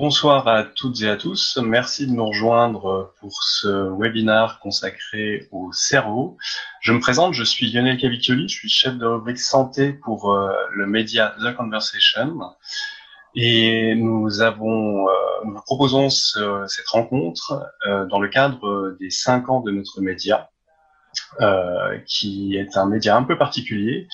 Bonsoir à toutes et à tous. Merci de nous rejoindre pour ce webinaire consacré au cerveau. Je me présente, je suis Lionel Cavicchioli, je suis chef de rubrique santé pour le média The Conversation. Et nous vous proposons cette rencontre dans le cadre des 5 ans de notre média, qui est un média un peu particulier.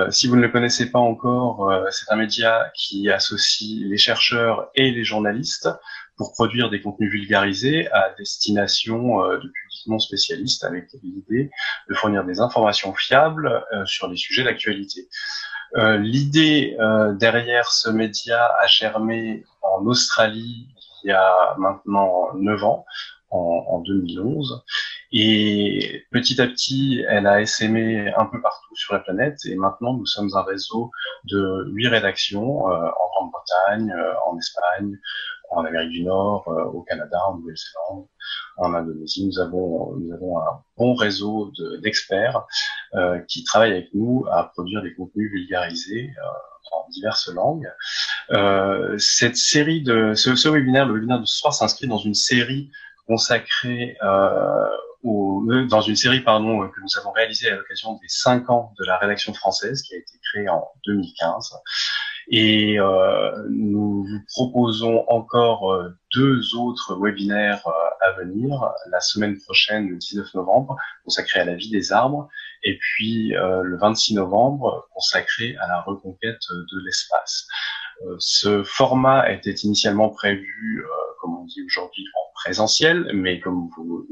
Si vous ne le connaissez pas encore, c'est un média qui associe les chercheurs et les journalistes pour produire des contenus vulgarisés à destination de publics non spécialistes, avec l'idée de fournir des informations fiables sur les sujets d'actualité. L'idée derrière ce média a germé en Australie il y a maintenant 9 ans, en 2011. Et petit à petit, elle a essaimé un peu partout sur la planète. Et maintenant, nous sommes un réseau de 8 rédactions en Grande-Bretagne, en Espagne, en Amérique du Nord, au Canada, en Nouvelle-Zélande, en Indonésie. Nous avons un bon réseau d'experts qui travaillent avec nous à produire des contenus vulgarisés en diverses langues. Cette série ce webinaire, le webinaire de ce soir, s'inscrit dans une série consacrée dans une série que nous avons réalisée à l'occasion des 5 ans de la rédaction française, qui a été créée en 2015. Et nous vous proposons encore 2 autres webinaires à venir, la semaine prochaine, le 19 novembre, consacré à la vie des arbres, et puis le 26 novembre, consacré à la reconquête de l'espace. Ce format était initialement prévu, comme on dit aujourd'hui, en présentiel, mais comme vous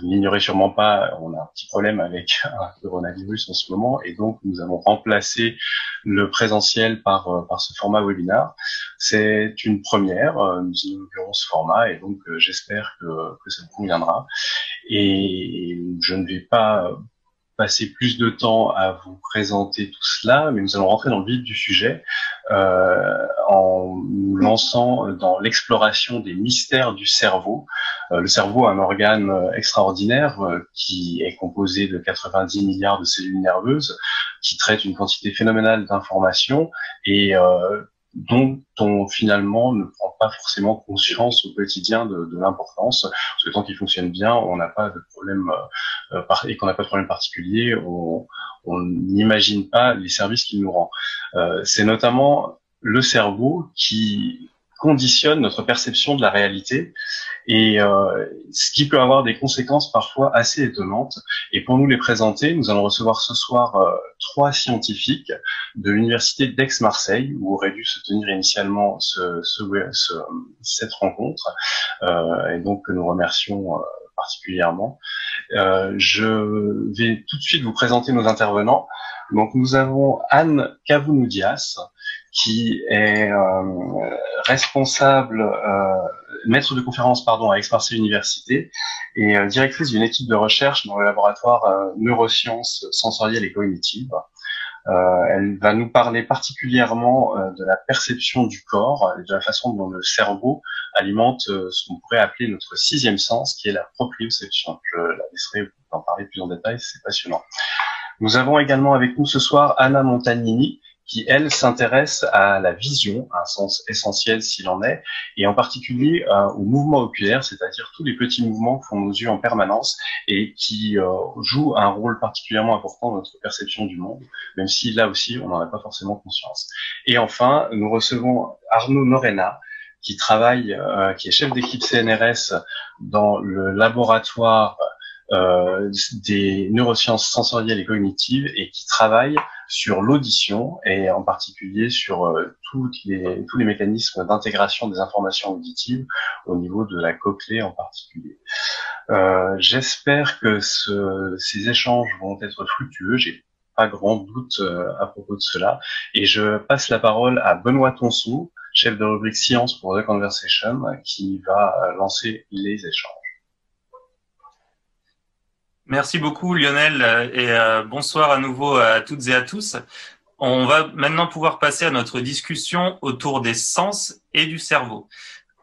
l'ignorez sûrement pas, on a un petit problème avec un coronavirus en ce moment, et donc nous avons remplacé le présentiel par ce format webinaire. C'est une première, nous inaugurons ce format, et donc j'espère que ça vous conviendra. Et je ne vais pas passer plus de temps à vous présenter tout cela, mais nous allons rentrer dans le vif du sujet en nous lançant dans l'exploration des mystères du cerveau. Le cerveau, un organe extraordinaire qui est composé de 90 milliards de cellules nerveuses, qui traite une quantité phénoménale d'informations et dont on finalement ne prend pas forcément conscience au quotidien de l'importance, parce que tant qu'il fonctionne bien, on n'a pas de problème et qu'on n'a pas de problème particulier, on n'imagine pas les services qu'il nous rend. C'est notamment le cerveau qui conditionne notre perception de la réalité, et ce qui peut avoir des conséquences parfois assez étonnantes. Et pour nous les présenter, nous allons recevoir ce soir 3 scientifiques de l'université d'Aix-Marseille, où aurait dû se tenir initialement cette rencontre, et donc que nous remercions particulièrement. Je vais tout de suite vous présenter nos intervenants. Donc nous avons Anne Cavounou-Dias, qui est responsable, maître de conférence à Aix-Marseille Université, et directrice d'une équipe de recherche dans le laboratoire neurosciences sensorielles et cognitives. Elle va nous parler particulièrement de la perception du corps et de la façon dont le cerveau alimente ce qu'on pourrait appeler notre 6e sens, qui est la proprioception. Je la laisserai vous en parler plus en détail, c'est passionnant. Nous avons également avec nous ce soir Anna Montagnini, qui, elle, s'intéresse à la vision, un sens essentiel s'il en est, et en particulier au mouvement oculaire, c'est-à-dire tous les petits mouvements que font nos yeux en permanence et qui jouent un rôle particulièrement important dans notre perception du monde, même si là aussi on n'en a pas forcément conscience. Et enfin, nous recevons Arnaud Norena, qui travaille, qui est chef d'équipe CNRS dans le laboratoire des neurosciences sensorielles et cognitives, et qui travaille sur l'audition et en particulier sur tous les mécanismes d'intégration des informations auditives au niveau de la cochlée en particulier. J'espère que ces échanges vont être fructueux. J'ai pas grand doute à propos de cela, et je passe la parole à Benoît Tonsou, chef de rubrique Science pour The Conversation, qui va lancer les échanges. Merci beaucoup Lionel, et bonsoir à nouveau à toutes et à tous. On va maintenant pouvoir passer à notre discussion autour des sens et du cerveau.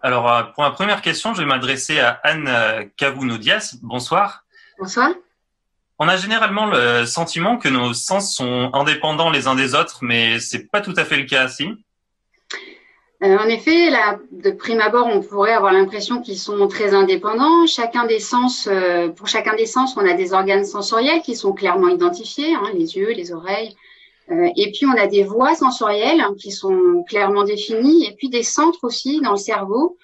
Alors pour ma première question, je vais m'adresser à Anne Cavounou-Dias. Bonsoir. Bonsoir. On a généralement le sentiment que nos sens sont indépendants les uns des autres, mais c'est pas tout à fait le cas, si? En effet, là, de prime abord, on pourrait avoir l'impression qu'ils sont très indépendants. Chacun des sens, pour chacun des sens, on a des organes sensoriels qui sont clairement identifiés, hein, les yeux, les oreilles. Et puis, on a des voies sensorielles qui sont clairement définies, et puis des centres aussi dans le cerveau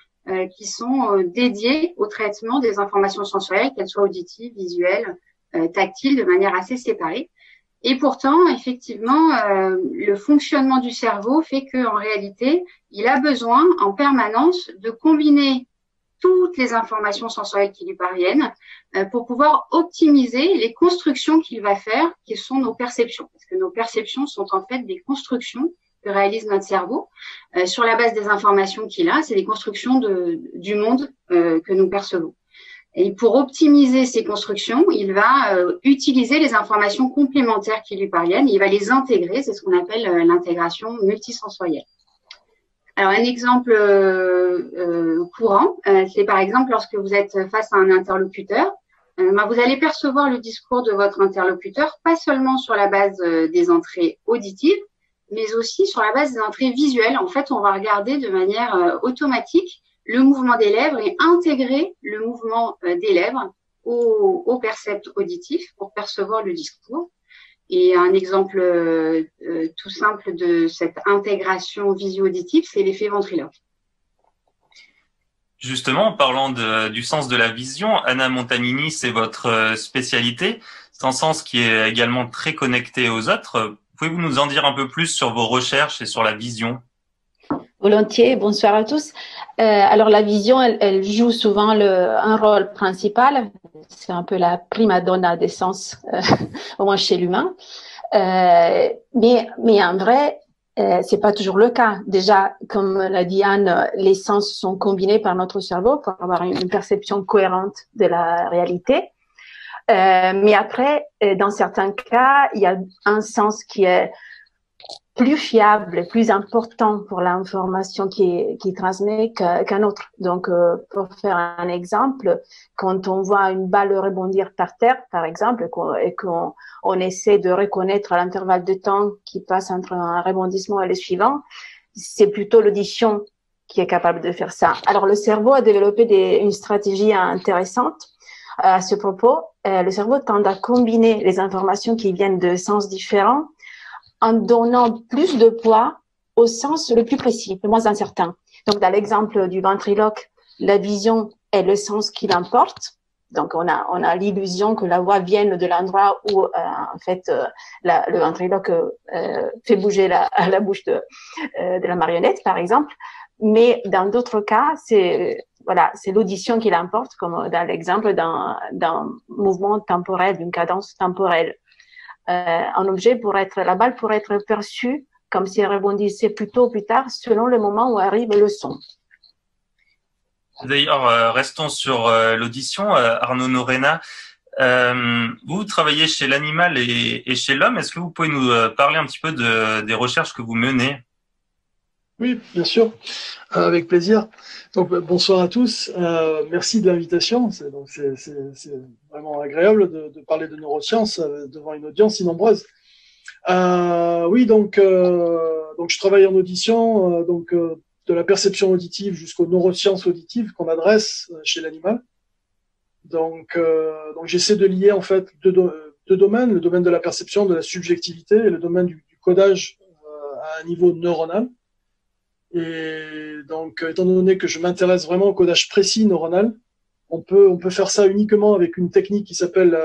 qui sont dédiés au traitement des informations sensorielles, qu'elles soient auditives, visuelles, tactiles, de manière assez séparée. Et pourtant, effectivement, le fonctionnement du cerveau fait qu'en réalité, il a besoin en permanence de combiner toutes les informations sensorielles qui lui parviennent pour pouvoir optimiser les constructions qu'il va faire, qui sont nos perceptions. Parce que nos perceptions sont en fait des constructions que réalise notre cerveau sur la base des informations qu'il a. C'est des constructions du monde que nous percevons. Et pour optimiser ces constructions, il va utiliser les informations complémentaires qui lui parviennent. Il va les intégrer, c'est ce qu'on appelle l'intégration multisensorielle. Alors, un exemple courant, c'est par exemple lorsque vous êtes face à un interlocuteur, vous allez percevoir le discours de votre interlocuteur, pas seulement sur la base des entrées auditives, mais aussi sur la base des entrées visuelles. En fait, on va regarder de manière automatique le mouvement des lèvres et intégrer le mouvement des lèvres au percept auditif pour percevoir le discours. Et un exemple tout simple de cette intégration visio-auditive, c'est l'effet ventriloque. Justement, en parlant du sens de la vision, Anna Montanini, c'est votre spécialité. C'est un sens qui est également très connecté aux autres. Pouvez-vous nous en dire un peu plus sur vos recherches et sur la vision ? Volontiers, bonsoir à tous. Alors la vision, elle joue souvent un rôle principal. C'est un peu la prima donna des sens, au moins chez l'humain. Mais en vrai, c'est pas toujours le cas. Déjà, comme l'a dit Anne, les sens sont combinés par notre cerveau pour avoir une perception cohérente de la réalité. Mais après, dans certains cas, il y a un sens qui est plus fiable, plus important pour l'information qui transmet qu'un autre. Donc, pour faire un exemple, quand on voit une balle rebondir par terre, par exemple, et qu'on essaie de reconnaître l'intervalle de temps qui passe entre un rebondissement et le suivant, c'est plutôt l'audition qui est capable de faire ça. Alors, le cerveau a développé une stratégie intéressante à ce propos. Le cerveau tend à combiner les informations qui viennent de sens différents en donnant plus de poids au sens le plus précis, le moins incertain. Donc, dans l'exemple du ventriloque, la vision est le sens qui l'emporte. Donc, on a l'illusion que la voix vienne de l'endroit où, en fait, le ventriloque fait bouger la bouche de la marionnette, par exemple. Mais dans d'autres cas, c'est l'audition qui l'emporte, comme dans l'exemple d'un mouvement temporel, d'une cadence temporelle. Un objet la balle pourrait être perçue comme si elle rebondissait plus tôt ou plus tard selon le moment où arrive le son. D'ailleurs, restons sur l'audition. Arnaud Norena, vous travaillez chez l'animal et chez l'homme. Est-ce que vous pouvez nous parler un petit peu des recherches que vous menez ? Oui, bien sûr, avec plaisir. Donc, bonsoir à tous. Merci de l'invitation. C'est vraiment agréable de parler de neurosciences devant une audience si nombreuse. Oui, donc je travaille en audition, de la perception auditive jusqu'aux neurosciences auditives qu'on adresse chez l'animal. Donc j'essaie de lier en fait deux domaines, le domaine de la perception, de la subjectivité, et le domaine du codage à un niveau neuronal. Et donc, étant donné que je m'intéresse vraiment au codage précis neuronal, on peut faire ça uniquement avec une technique qui s'appelle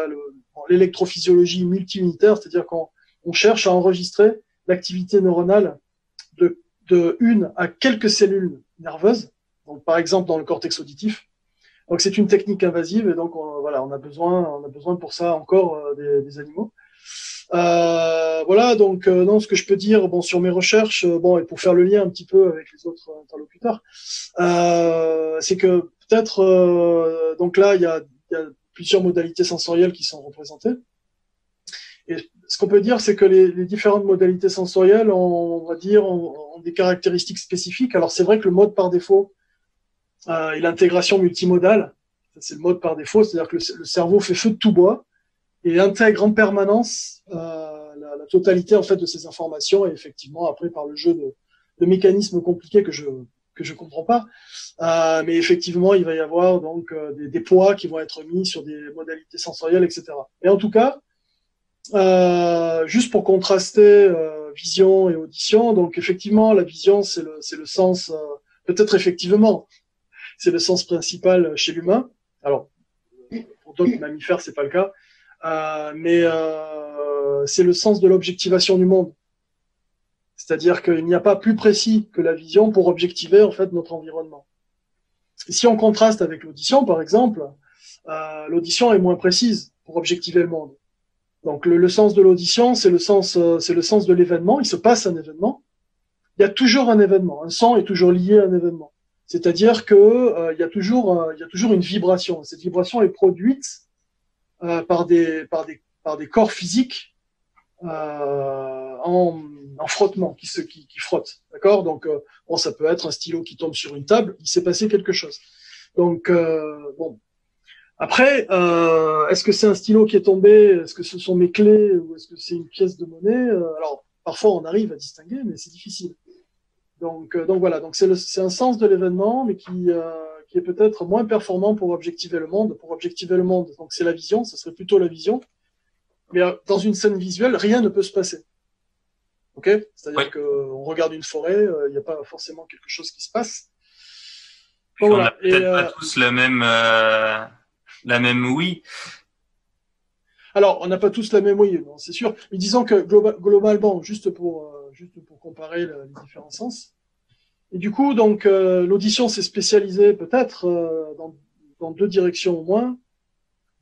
l'électrophysiologie multi-unitaire, c'est-à-dire qu'on cherche à enregistrer l'activité neuronale de une à quelques cellules nerveuses, donc par exemple dans le cortex auditif. Donc c'est une technique invasive et donc on a besoin pour ça encore des animaux. Ce que je peux dire, sur mes recherches, et pour faire le lien un petit peu avec les autres interlocuteurs, c'est que peut-être, donc là, il y a plusieurs modalités sensorielles qui sont représentées. Et ce qu'on peut dire, c'est que les différentes modalités sensorielles, on va dire, ont des caractéristiques spécifiques. Alors c'est vrai que le mode par défaut et l'intégration multimodale, c'est le mode par défaut, c'est-à-dire que le cerveau fait feu de tout bois et intègre en permanence la totalité en fait de ces informations, et effectivement après par le jeu mécanismes compliqués que je comprends pas. Mais effectivement, il va y avoir donc des poids qui vont être mis sur des modalités sensorielles, etc. Et en tout cas, juste pour contraster vision et audition, donc effectivement, la vision, c'est le sens, peut-être effectivement, c'est le sens principal chez l'humain. Alors, pour d'autres mammifères, c'est pas le cas, mais c'est le sens de l'objectivation du monde. C'est-à-dire qu'il n'y a pas plus précis que la vision pour objectiver en fait notre environnement. Et si on contraste avec l'audition, par exemple, l'audition est moins précise pour objectiver le monde. Donc le sens de l'audition, c'est le sens de l'événement. Il se passe un événement. Il y a toujours un événement. Un son est toujours lié à un événement. C'est-à-dire que il y a toujours une vibration. Cette vibration est produite par des corps physiques en frottement, qui frottent. D'accord? Donc bon, ça peut être un stylo qui tombe sur une table. Il s'est passé quelque chose. Donc bon. Après, est-ce que c'est un stylo qui est tombé? Est-ce que ce sont mes clés ou est-ce que c'est une pièce de monnaie? Alors, parfois on arrive à distinguer, mais c'est difficile. Donc voilà. Donc c'est un sens de l'événement, mais qui est peut-être moins performant pour objectiver le monde. Pour objectiver le monde, donc c'est la vision. Ce serait plutôt la vision. Mais dans une scène visuelle, rien ne peut se passer. Ok? C'est-à-dire qu'on regarde une forêt, il n'y a pas forcément quelque chose qui se passe. Bon, voilà. On n'a peut-être pas tous la même ouïe. Alors, on n'a pas tous la même ouïe, c'est sûr. Mais disons que globalement, juste pour comparer les différents sens. Et du coup, donc, l'audition s'est spécialisée peut-être dans deux directions au moins.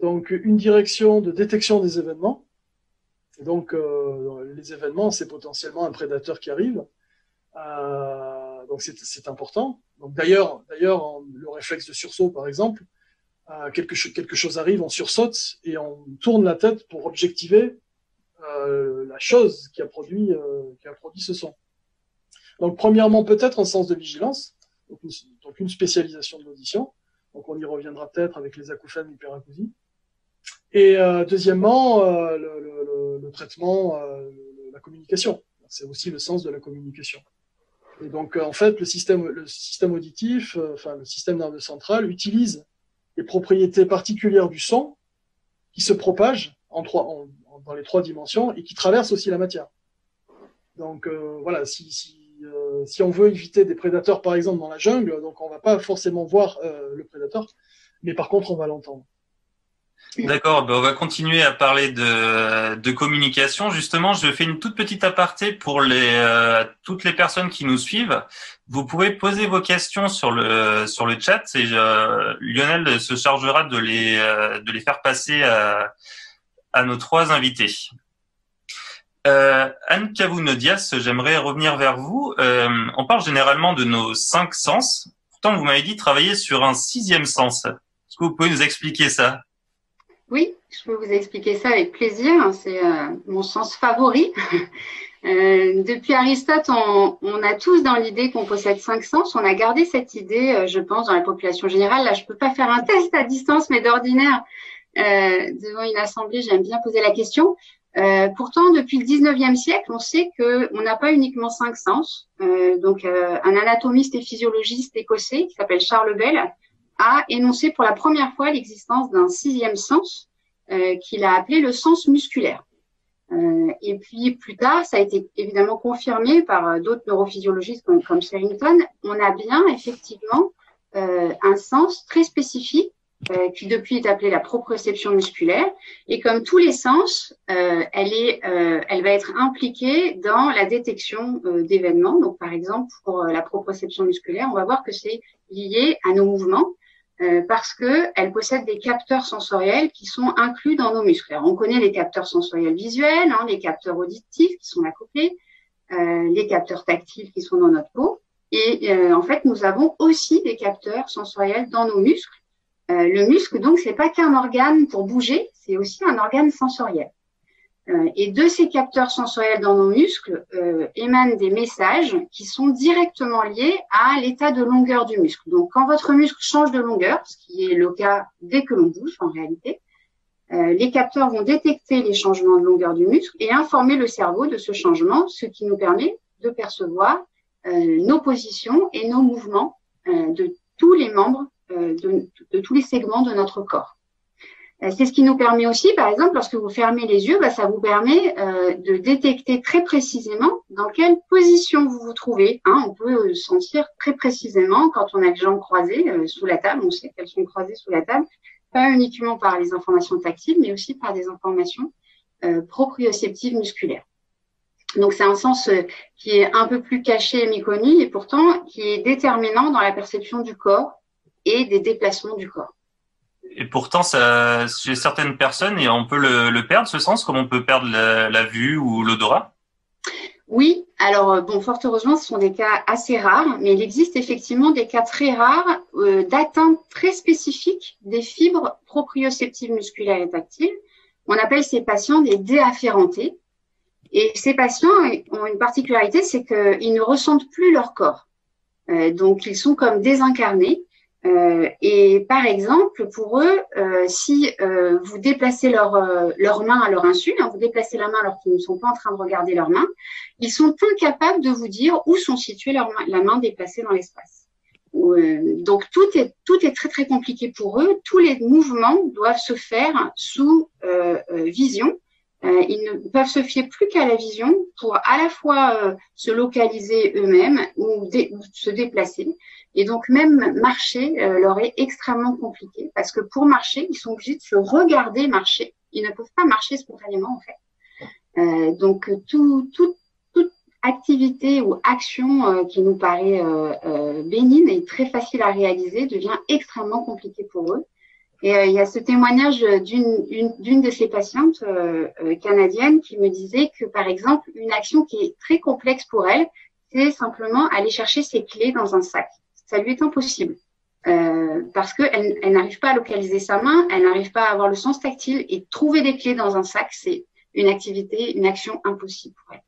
Donc, une direction de détection des événements. Et donc, les événements, c'est potentiellement un prédateur qui arrive. Donc, c'est important. Donc, d'ailleurs, le réflexe de sursaut, par exemple, quelque chose arrive, on sursaute et on tourne la tête pour objectiver la chose qui a produit ce son. Donc, premièrement, peut-être un sens de vigilance, donc une spécialisation de l'audition. Donc, on y reviendra peut-être avec les acouphènes, l'hyperacousie. Et deuxièmement, le traitement, la communication. C'est aussi le sens de la communication. Et donc, en fait, le système auditif, le système nerveux central utilise les propriétés particulières du son qui se propagent dans les trois dimensions et qui traversent aussi la matière. Donc voilà, si on veut éviter des prédateurs, par exemple, dans la jungle, donc on va pas forcément voir le prédateur, mais par contre, on va l'entendre. D'accord, on va continuer à parler de communication. Justement, je fais une toute petite aparté pour toutes les personnes qui nous suivent. Vous pouvez poser vos questions sur le chat et Lionel se chargera de les faire passer à nos trois invités. Anne Cavounodias, j'aimerais revenir vers vous. On parle généralement de nos 5 sens. Pourtant, vous m'avez dit travailler sur un 6e sens. Est-ce que vous pouvez nous expliquer ça? Oui, je peux vous expliquer ça avec plaisir. C'est mon sens favori. Depuis Aristote, on a tous dans l'idée qu'on possède 5 sens. On a gardé cette idée, je pense, dans la population générale. Là, je peux pas faire un test à distance, mais d'ordinaire, devant une assemblée, j'aime bien poser la question. Pourtant, depuis le 19e siècle, on sait qu'on n'a pas uniquement 5 sens. Donc, un anatomiste et physiologiste écossais qui s'appelle Charles Bell a énoncé pour la première fois l'existence d'un 6e sens qu'il a appelé le sens musculaire. Et puis plus tard, ça a été évidemment confirmé par d'autres neurophysiologistes comme Sherrington. On a bien effectivement un sens très spécifique qui depuis est appelé la proprioception musculaire. Et comme tous les sens, elle va être impliquée dans la détection d'événements. Donc par exemple, pour la proprioception musculaire, on va voir que c'est lié à nos mouvements. Parce que elle possède des capteurs sensoriels qui sont inclus dans nos muscles. Alors, on connaît les capteurs sensoriels visuels, les capteurs auditifs qui sont accouplés, les capteurs tactiles qui sont dans notre peau. Et en fait, nous avons aussi des capteurs sensoriels dans nos muscles. Le muscle, donc, c'est pas qu'un organe pour bouger, c'est aussi un organe sensoriel. Et de ces capteurs sensoriels dans nos muscles émanent des messages qui sont directement liés à l'état de longueur du muscle. Donc, quand votre muscle change de longueur, ce qui est le cas dès que l'on bouge en réalité, les capteurs vont détecter les changements de longueur du muscle et informer le cerveau de ce changement, ce qui nous permet de percevoir nos positions et nos mouvements de tous les membres, de tous les segments de notre corps. C'est ce qui nous permet aussi, par exemple, lorsque vous fermez les yeux, ça vous permet de détecter très précisément dans quelle position vous vous trouvez. On peut sentir très précisément quand on a les jambes croisées sous la table, on sait qu'elles sont croisées sous la table, pas uniquement par les informations tactiles, mais aussi par des informations proprioceptives musculaires. Donc c'est un sens qui est un peu plus caché et méconnu, et pourtant qui est déterminant dans la perception du corps et des déplacements du corps. Et pourtant, chez certaines personnes, et on peut le perdre, ce sens, comme on peut perdre la vue ou l'odorat? Oui, alors fort heureusement, ce sont des cas assez rares, mais il existe effectivement des cas très rares d'atteinte très spécifique des fibres proprioceptives musculaires et tactiles. On appelle ces patients des déafférentés. Et ces patients ont une particularité, c'est qu'ils ne ressentent plus leur corps. Donc, ils sont comme désincarnés. Et par exemple, pour eux, si vous déplacez leur main à leur insu, vous déplacez la main alors qu'ils ne sont pas en train de regarder leur main, ils sont incapables de vous dire où sont situées la main déplacée dans l'espace. Donc tout est très très compliqué pour eux. Tous les mouvements doivent se faire sous vision. Ils ne peuvent se fier plus qu'à la vision pour à la fois se localiser eux-mêmes ou se déplacer. Et donc même marcher leur est extrêmement compliqué parce que pour marcher, ils sont obligés de se regarder marcher. Ils ne peuvent pas marcher spontanément en fait. Donc toute activité ou action qui nous paraît bénigne et très facile à réaliser devient extrêmement compliquée pour eux. Et il y a ce témoignage d'une de ces patientes canadiennes qui me disait que, par exemple, une action qui est très complexe pour elle, c'est simplement aller chercher ses clés dans un sac. Ça lui est impossible parce qu'elle n'arrive pas à localiser sa main, elle n'arrive pas à avoir le sens tactile et trouver des clés dans un sac, c'est une action impossible pour elle.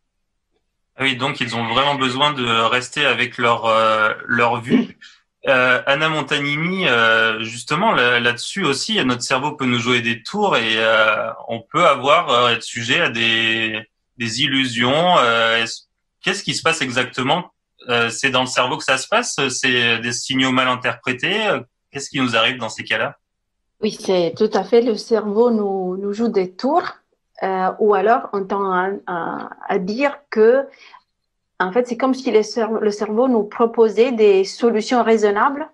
Oui, donc ils ont vraiment besoin de rester avec leur vue. Anna Montanini, justement là-dessus aussi, notre cerveau peut nous jouer des tours et on peut être sujet à des illusions. Qu'est-ce qui se passe exactement? C'est dans le cerveau que ça se passe? C'est des signaux mal interprétés? Qu'est-ce qui nous arrive dans ces cas-là? Oui, c'est tout à fait. Le cerveau nous joue des tours, ou alors on tend à dire que en fait, c'est comme si le cerveau nous proposait des solutions raisonnables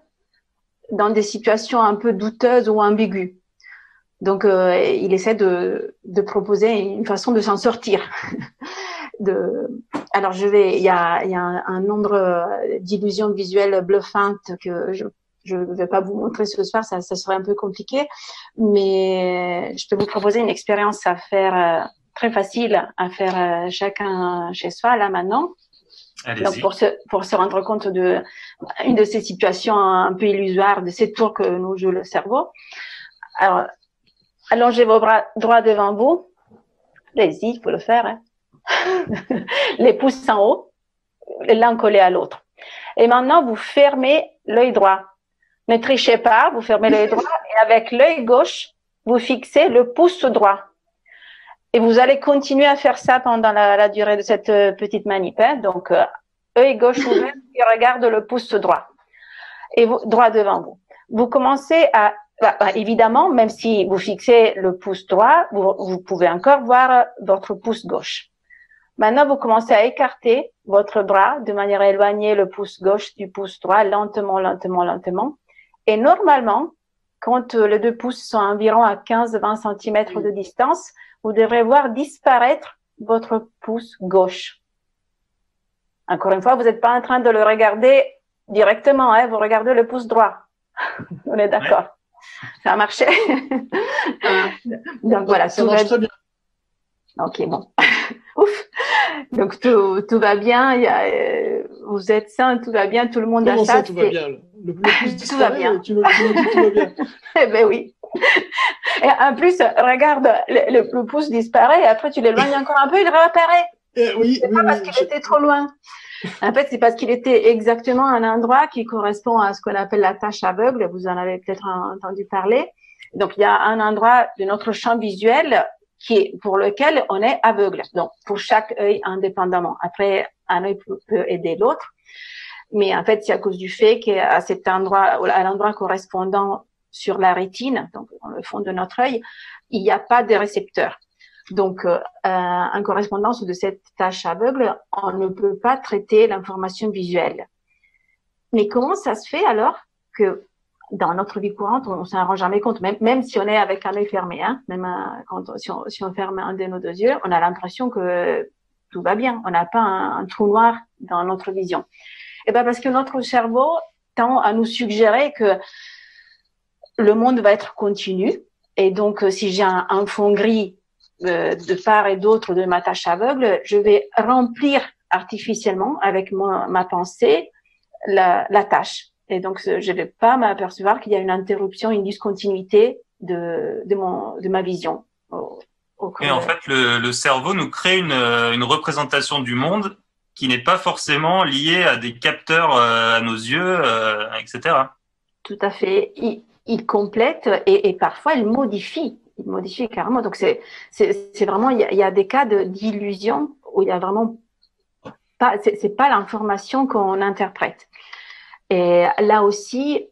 dans des situations un peu douteuses ou ambiguës. Donc, il essaie de proposer une façon de s'en sortir. Alors, il y a un nombre d'illusions visuelles bluffantes que je ne vais pas vous montrer ce soir, ça serait un peu compliqué, mais je peux vous proposer une expérience à faire très facile à faire chacun chez soi là maintenant. Allez-y. Donc pour se rendre compte de une de ces situations un peu illusoires, de ces tours que nous joue le cerveau. Alors, allongez vos bras droits devant vous. Allez-y, il faut le faire. Hein. Les pouces en haut, l'un collé à l'autre. Et maintenant, vous fermez l'œil droit. Ne trichez pas, vous fermez l'œil droit et avec l'œil gauche, vous fixez le pouce droit. Et vous allez continuer à faire ça pendant la durée de cette petite manip. Hein. Donc, œil gauche ouvert et regarde le pouce droit. Et droit devant vous. Vous commencez à... évidemment, même si vous fixez le pouce droit, vous pouvez encore voir votre pouce gauche. Maintenant, vous commencez à écarter votre bras de manière à éloigner le pouce gauche du pouce droit lentement, lentement, lentement. Et normalement, quand les deux pouces sont environ à 15-20 cm de distance, vous devrez voir disparaître votre pouce gauche. Encore une fois, vous n'êtes pas en train de le regarder directement, hein, vous regardez le pouce droit. On est d'accord. Ouais. Ça a marché. Donc voilà, ça marche très bien. Ok, bon. Ouf. Donc tout va bien. Vous êtes sain, tout va bien, tout le monde a ça. Tout va bien. Le pouce tout va bien. Tu me dis tout va bien. Eh ben oui. Et en plus, regarde, le pouce disparaît et après tu l'éloignes encore un peu, il réapparaît. Oui, c'est pas parce qu'il était trop loin. En fait, c'est parce qu'il était exactement à un endroit qui correspond à ce qu'on appelle la tâche aveugle. Vous en avez peut-être entendu parler. Donc, il y a un endroit de notre champ visuel pour lequel on est aveugle. Donc, pour chaque œil indépendamment. Après, un œil peut aider l'autre. Mais en fait, c'est à cause du fait qu'à cet endroit, à l'endroit correspondant sur la rétine, donc dans le fond de notre œil, il n'y a pas de récepteurs. Donc, en correspondance de cette tâche aveugle, on ne peut pas traiter l'information visuelle. Mais comment ça se fait alors que dans notre vie courante, on s'en rend jamais compte, même si on est avec un œil fermé, hein, même si on ferme un de nos deux yeux, on a l'impression que tout va bien. On n'a pas un trou noir dans notre vision. Et ben parce que notre cerveau tend à nous suggérer que le monde va être continu. Et donc, si j'ai un fond gris de part et d'autre de ma tâche aveugle, je vais remplir artificiellement avec ma pensée la tâche. Et donc, je ne vais pas m'apercevoir qu'il y a une interruption, une discontinuité de ma vision. Et en fait, le cerveau nous crée une représentation du monde qui n'est pas forcément liée à des capteurs à nos yeux, etc. Tout à fait. Il complète et parfois il modifie. Il modifie carrément. Donc c'est vraiment, il y a des cas d'illusion où il y a vraiment pas, c'est pas l'information qu'on interprète. Et là aussi,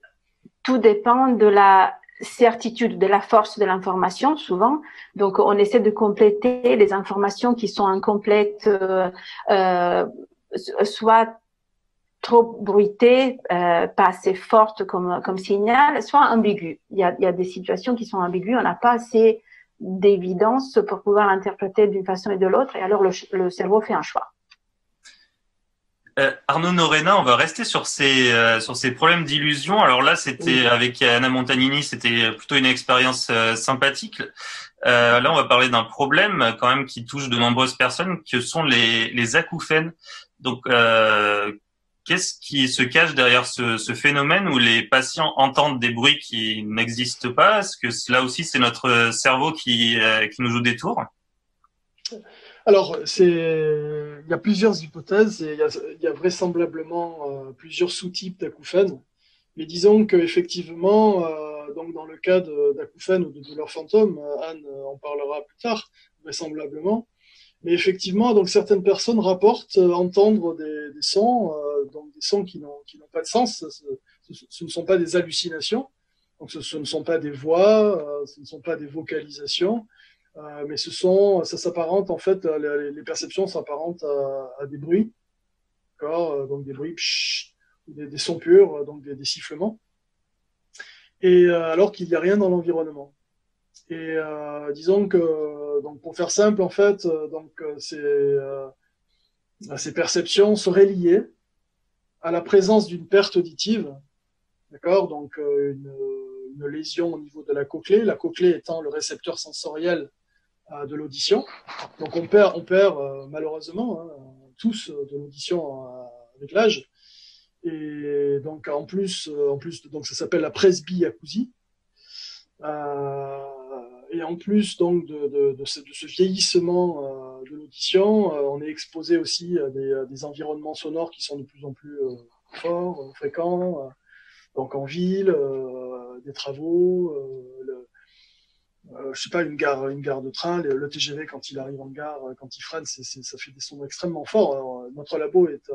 tout dépend de la certitude, de la force de l'information, souvent. Donc, on essaie de compléter les informations qui sont incomplètes, soit trop bruitées, pas assez fortes comme signal, soit ambiguës. Il y a des situations qui sont ambiguës, on n'a pas assez d'évidence pour pouvoir interpréter d'une façon et de l'autre, et alors le cerveau fait un choix. Arnaud Norena, on va rester sur ces problèmes d'illusion. Alors là, c'était avec Anna Montanini, c'était plutôt une expérience sympathique. Là, on va parler d'un problème quand même qui touche de nombreuses personnes, que sont les acouphènes. Donc, qu'est-ce qui se cache derrière ce phénomène où les patients entendent des bruits qui n'existent pas? Est-ce que là aussi, c'est notre cerveau qui nous joue des tours? Alors, il y a plusieurs hypothèses et il y a vraisemblablement plusieurs sous-types d'acouphènes. Mais disons qu'effectivement, donc dans le cas d'acouphènes ou de douleurs fantômes, Anne en parlera plus tard, vraisemblablement. Mais effectivement, donc certaines personnes rapportent entendre des sons, donc des sons qui n'ont pas de sens. Ce ne sont pas des hallucinations, donc ce ne sont pas des voix, ce ne sont pas des vocalisations. Mais ça s'apparente en fait, les perceptions s'apparentent à des bruits, d'accord, donc des bruits, des sons purs, donc des sifflements, et alors qu'il n'y a rien dans l'environnement. Et disons que, donc pour faire simple, en fait, ces perceptions seraient liées à la présence d'une perte auditive, d'accord, donc une lésion au niveau de la cochlée étant le récepteur sensoriel de l'audition. Donc on perd malheureusement tous de l'audition avec l'âge. Et donc en plus donc ça s'appelle la presbyacousie. Et en plus donc de ce vieillissement de l'audition, on est exposé aussi à des environnements sonores qui sont de plus en plus forts, fréquents. Donc en ville, des travaux, je sais pas, une gare de train, le TGV quand il arrive en gare, quand il freine, ça fait des sons extrêmement forts. Alors, notre labo est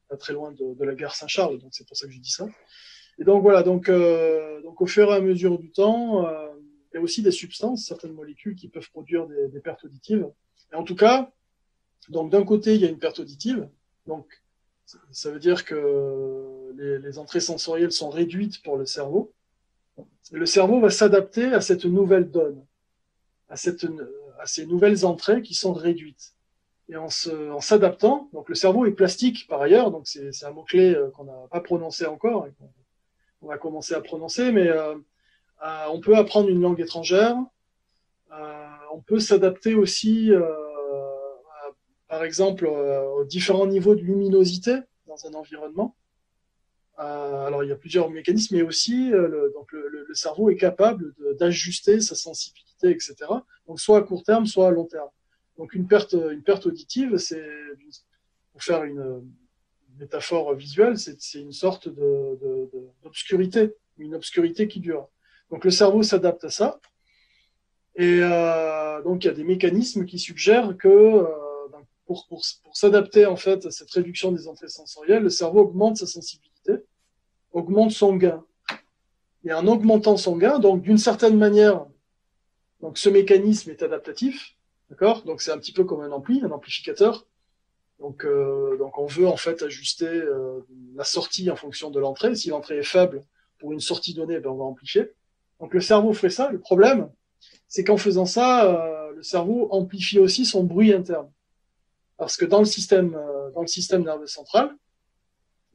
pas très loin de la gare Saint-Charles, donc c'est pour ça que je dis ça. Et donc voilà, donc au fur et à mesure du temps, il y a aussi des substances, certaines molécules qui peuvent produire des pertes auditives. Et en tout cas, donc d'un côté il y a une perte auditive, donc ça veut dire que les entrées sensorielles sont réduites pour le cerveau. Et le cerveau va s'adapter à cette nouvelle donne, à ces nouvelles entrées qui sont réduites. Et en s'adaptant, donc le cerveau est plastique par ailleurs, donc c'est un mot-clé qu'on n'a pas prononcé encore, et qu'on va commencer à prononcer, mais on peut apprendre une langue étrangère, on peut s'adapter aussi, par exemple, aux différents niveaux de luminosité dans un environnement. Alors il y a plusieurs mécanismes, mais aussi donc le cerveau est capable d'ajuster sa sensibilité, etc. Donc soit à court terme, soit à long terme. Donc une perte auditive, c'est, pour faire une métaphore visuelle, c'est une sorte d'obscurité, une obscurité qui dure. Donc le cerveau s'adapte à ça. Et donc, il y a des mécanismes qui suggèrent que pour s'adapter en fait à cette réduction des entrées sensorielles, le cerveau augmente sa sensibilité, augmente son gain. Et en augmentant son gain, donc d'une certaine manière, donc ce mécanisme est adaptatif, d'accord? Donc c'est un petit peu comme un amplificateur. Donc on veut en fait ajuster la sortie en fonction de l'entrée. Si l'entrée est faible pour une sortie donnée, ben on va amplifier. Donc le cerveau fait ça. Le problème, c'est qu'en faisant ça, le cerveau amplifie aussi son bruit interne. Parce que dans le système nerveux central,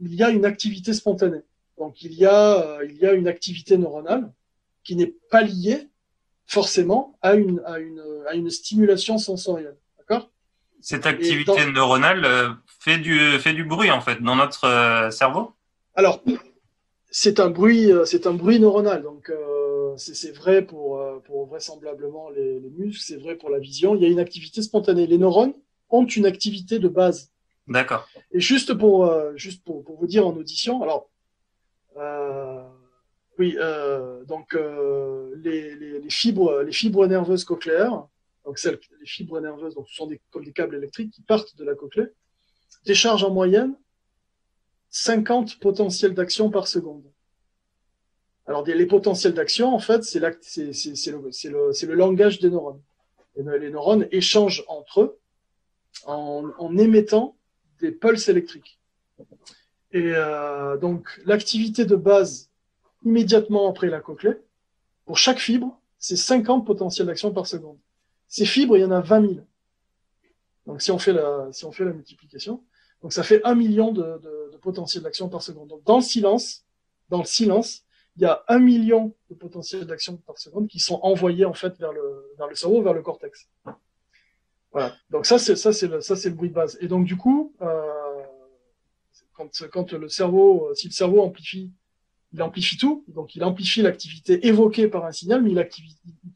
il y a une activité spontanée. Donc il y a une activité neuronale qui n'est pas liée forcément à une stimulation sensorielle. D'accord ? Cette activité neuronale fait du bruit en fait dans notre cerveau. Alors c'est un bruit neuronal. Donc c'est vrai pour vraisemblablement les muscles, c'est vrai pour la vision. Il y a une activité spontanée. Les neurones ont une activité de base. D'accord. Et juste pour vous dire en audition, alors donc les fibres nerveuses cochléaires, donc les fibres nerveuses, donc ce sont des câbles électriques qui partent de la cochlée, déchargent en moyenne 50 potentiels d'action par seconde. Alors les potentiels d'action, en fait, c'est le langage des neurones. Les neurones échangent entre eux en émettant des pulses électriques. Et donc l'activité de base immédiatement après la cochlée, pour chaque fibre, c'est 50 potentiels d'action par seconde. Ces fibres, il y en a 20 000. Donc si on fait la multiplication, donc ça fait 1 million de potentiels d'action par seconde. Donc dans le silence, il y a 1 million de potentiels d'action par seconde qui sont envoyés en fait vers le cerveau, vers le cortex. Voilà. Donc ça c'est le bruit de base. Et donc du coup, quand le cerveau, si le cerveau amplifie, il amplifie tout, donc il amplifie l'activité évoquée par un signal, mais il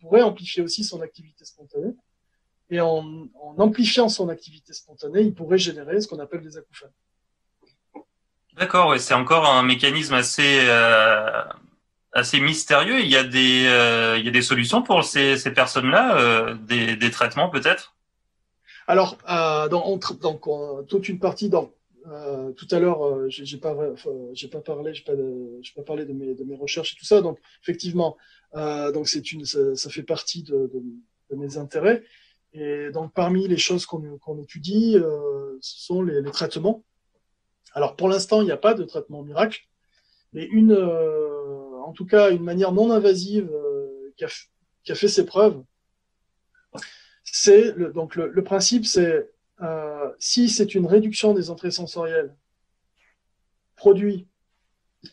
pourrait amplifier aussi son activité spontanée. Et en amplifiant son activité spontanée, il pourrait générer ce qu'on appelle des acouphènes. D'accord, ouais, c'est encore un mécanisme assez mystérieux. Il y a des solutions pour ces personnes-là, des traitements peut-être. Alors, toute une partie tout à l'heure, j'ai pas parlé de mes recherches et tout ça. Donc, effectivement, donc ça fait partie de mes intérêts. Et donc, parmi les choses qu'on étudie, ce sont les traitements. Alors, pour l'instant, il n'y a pas de traitement miracle, mais en tout cas, une manière non invasive qui a fait ses preuves. Le principe, c'est si c'est une réduction des entrées sensorielles produit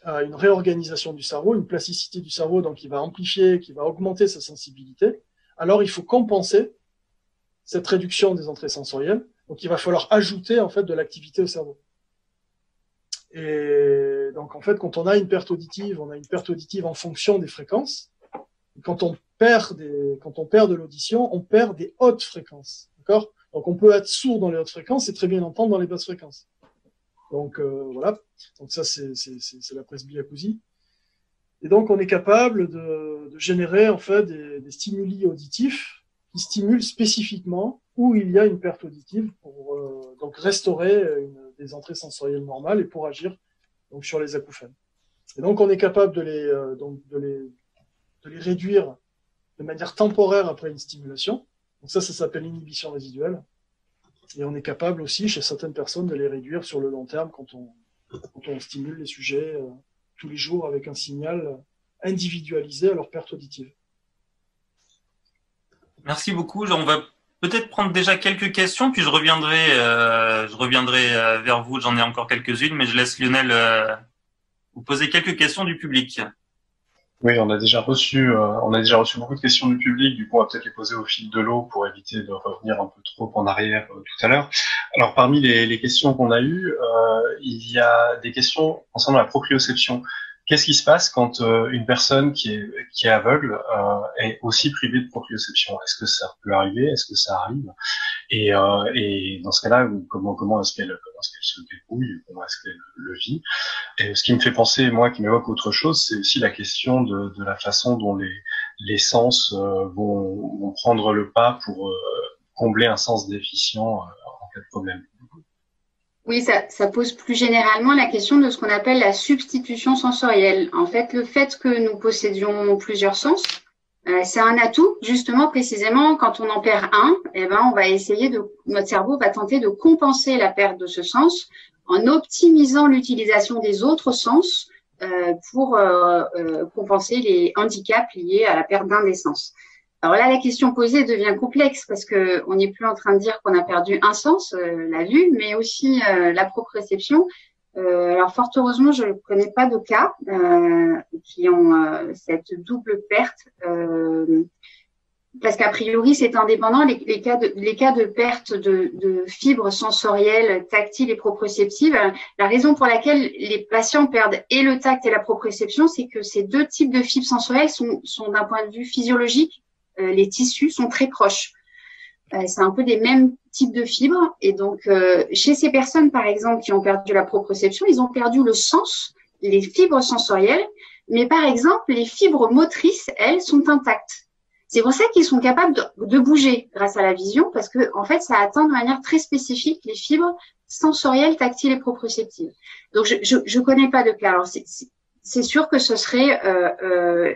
une réorganisation du cerveau, une plasticité du cerveau, donc qui va amplifier, qui va augmenter sa sensibilité, alors il faut compenser cette réduction des entrées sensorielles. Donc il va falloir ajouter en fait de l'activité au cerveau. Et donc en fait, quand on a une perte auditive, on a une perte auditive en fonction des fréquences. Et quand on perd de l'audition, on perd des hautes fréquences. D'accord ? Donc on peut être sourd dans les hautes fréquences et très bien entendre dans les basses fréquences. Donc voilà. Donc ça c'est la presbyacousie. Et donc on est capable de générer en fait des stimuli auditifs qui stimulent spécifiquement où il y a une perte auditive pour donc restaurer des entrées sensorielles normales et pour agir donc sur les acouphènes. Et donc on est capable de les réduire de manière temporaire après une stimulation. Donc ça s'appelle inhibition résiduelle. Et on est capable aussi, chez certaines personnes, de les réduire sur le long terme quand on stimule les sujets tous les jours avec un signal individualisé à leur perte auditive. Merci beaucoup. On va peut-être prendre déjà quelques questions, puis je reviendrai vers vous. J'en ai encore quelques-unes, mais je laisse Lionel vous poser quelques questions du public. Oui, on a déjà reçu beaucoup de questions du public. Du coup, on va peut-être les poser au fil de l'eau pour éviter de revenir un peu trop en arrière tout à l'heure. Alors, parmi les questions qu'on a eues, il y a des questions concernant la proprioception. Qu'est-ce qui se passe quand une personne qui est aveugle est aussi privée de proprioception? Est-ce que ça peut arriver? Est-ce que ça arrive? Et dans ce cas-là, comment est-ce qu'elle se débrouille? Comment est-ce qu'elle le vit? Et ce qui me fait penser, moi, qui m'évoque autre chose, c'est aussi la question de la façon dont les sens vont prendre le pas pour combler un sens déficient en cas de problème. Oui, ça pose plus généralement la question de ce qu'on appelle la substitution sensorielle. En fait, le fait que nous possédions plusieurs sens, c'est un atout, justement, précisément, quand on en perd un, eh ben, on va essayer notre cerveau va tenter de compenser la perte de ce sens en optimisant l'utilisation des autres sens pour compenser les handicaps liés à la perte d'un des sens. Alors là, la question posée devient complexe parce que on n'est plus en train de dire qu'on a perdu un sens, la vue, mais aussi la proprioception. Alors fort heureusement, je ne connais pas de cas qui ont cette double perte, parce qu'a priori c'est indépendant. Les cas de perte de fibres sensorielles, tactiles et proprioceptives. La raison pour laquelle les patients perdent et le tact et la proprioception, c'est que ces deux types de fibres sensorielles sont d'un point de vue physiologique, les tissus sont très proches. C'est un peu des mêmes types de fibres. Et donc, chez ces personnes, par exemple, qui ont perdu la proprioception, ils ont perdu le sens, les fibres sensorielles. Mais par exemple, les fibres motrices, elles, sont intactes. C'est pour ça qu'ils sont capables de bouger grâce à la vision, parce que en fait, ça atteint de manière très spécifique les fibres sensorielles, tactiles et proprioceptives. Donc, je connais pas de cas. Alors, c'est sûr que ce serait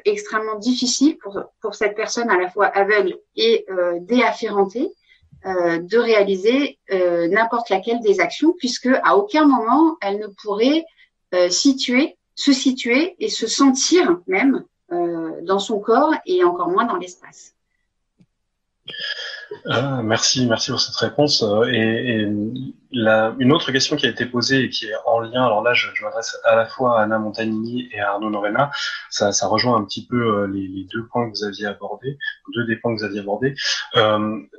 extrêmement difficile pour cette personne à la fois aveugle et déafférentée de réaliser n'importe laquelle des actions, puisque à aucun moment elle ne pourrait se situer et se sentir même dans son corps et encore moins dans l'espace. Merci pour cette réponse. Une autre question qui a été posée et qui est en lien, alors là je m'adresse à la fois à Anna Montagnini et à Arnaud Norena, ça rejoint un petit peu les deux points que vous aviez abordés, deux des points que vous aviez abordés.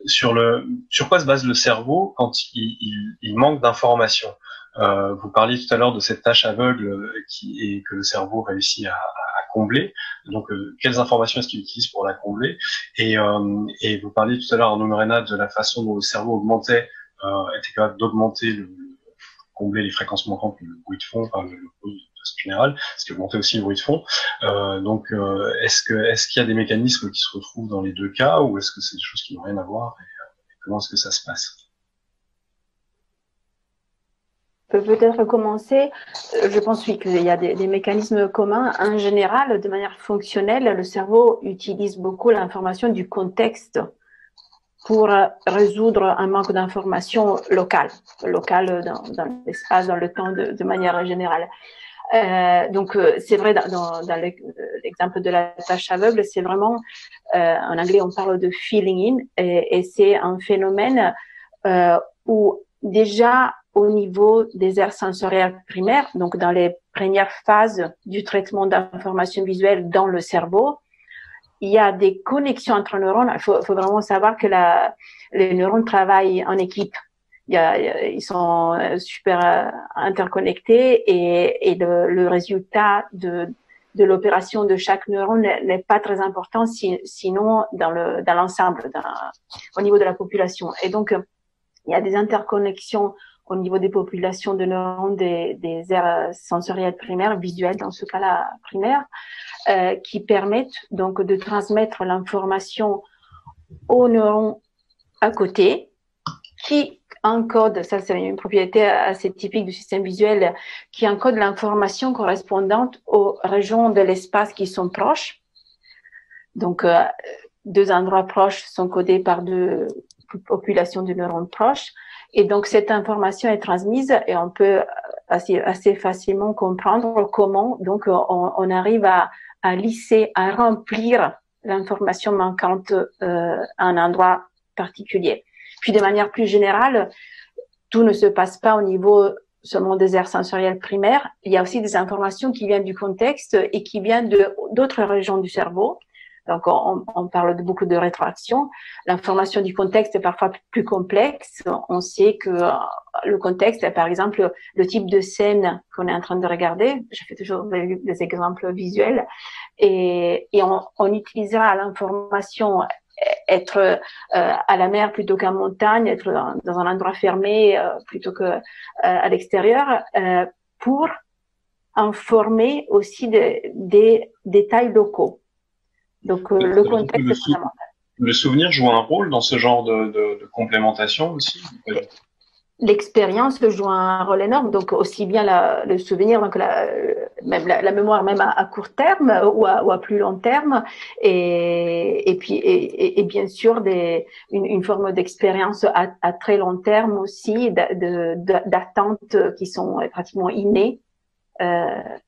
Sur quoi se base le cerveau quand il manque d'informations? Vous parliez tout à l'heure de cette tâche aveugle que le cerveau réussit à combler. Donc, quelles informations est-ce qu'il utilise pour la combler? Et vous parliez tout à l'heure, Arnaud Norena, de la façon dont le cerveau était capable d'augmenter, combler les fréquences manquantes, le bruit de fond, enfin le bruit de façon générale, ce qui augmentait aussi le bruit de fond. Donc, est-ce qu'il y a des mécanismes qui se retrouvent dans les deux cas, ou est-ce que c'est des choses qui n'ont rien à voir, et comment est-ce que ça se passe? Je peux peut-être commencer. Je pense oui qu'il y a des mécanismes communs. En général, de manière fonctionnelle, le cerveau utilise beaucoup l'information du contexte pour résoudre un manque d'information locale dans l'espace, dans le temps, de manière générale. Donc, c'est vrai, dans l'exemple de la tâche aveugle, c'est vraiment, en anglais, on parle de feeling in, et c'est un phénomène où déjà, au niveau des aires sensorielles primaires, donc dans les premières phases du traitement d'informations visuelles dans le cerveau, il y a des connexions entre neurones. Il faut vraiment savoir que les neurones travaillent en équipe. Ils sont super interconnectés et le résultat de l'opération de chaque neurone n'est pas très important, sinon dans l'ensemble, au niveau de la population. Et donc, il y a des interconnexions au niveau des populations de neurones des aires sensorielles primaires, visuelles dans ce cas-là primaire, qui permettent donc de transmettre l'information aux neurones à côté, qui encode, ça c'est une propriété assez typique du système visuel, qui encode l'information correspondante aux régions de l'espace qui sont proches. Donc, deux endroits proches sont codés par deux populations de neurones proches. Et donc, cette information est transmise et on peut assez facilement comprendre comment donc on arrive à lisser, à remplir l'information manquante à un endroit particulier. Puis, de manière plus générale, tout ne se passe pas au niveau seulement des aires sensorielles primaires. Il y a aussi des informations qui viennent du contexte et qui viennent d'autres régions du cerveau. Donc, on parle beaucoup de rétroaction. L'information du contexte est parfois plus complexe. On sait que le contexte, par exemple, le type de scène qu'on est en train de regarder. Je fais toujours des exemples visuels. Et on utilisera l'information être à la mer plutôt qu'en montagne, être dans un endroit fermé plutôt que à l'extérieur, pour informer aussi des détails locaux. Donc, Ça le veut dire que contexte est vraiment. le souvenir joue un rôle dans ce genre de complémentation aussi? L'expérience joue un rôle énorme, donc aussi bien le souvenir, donc même la mémoire, même à court terme ou à plus long terme, et puis et bien sûr une forme d'expérience à très long terme aussi, d'attentes qui sont pratiquement innées.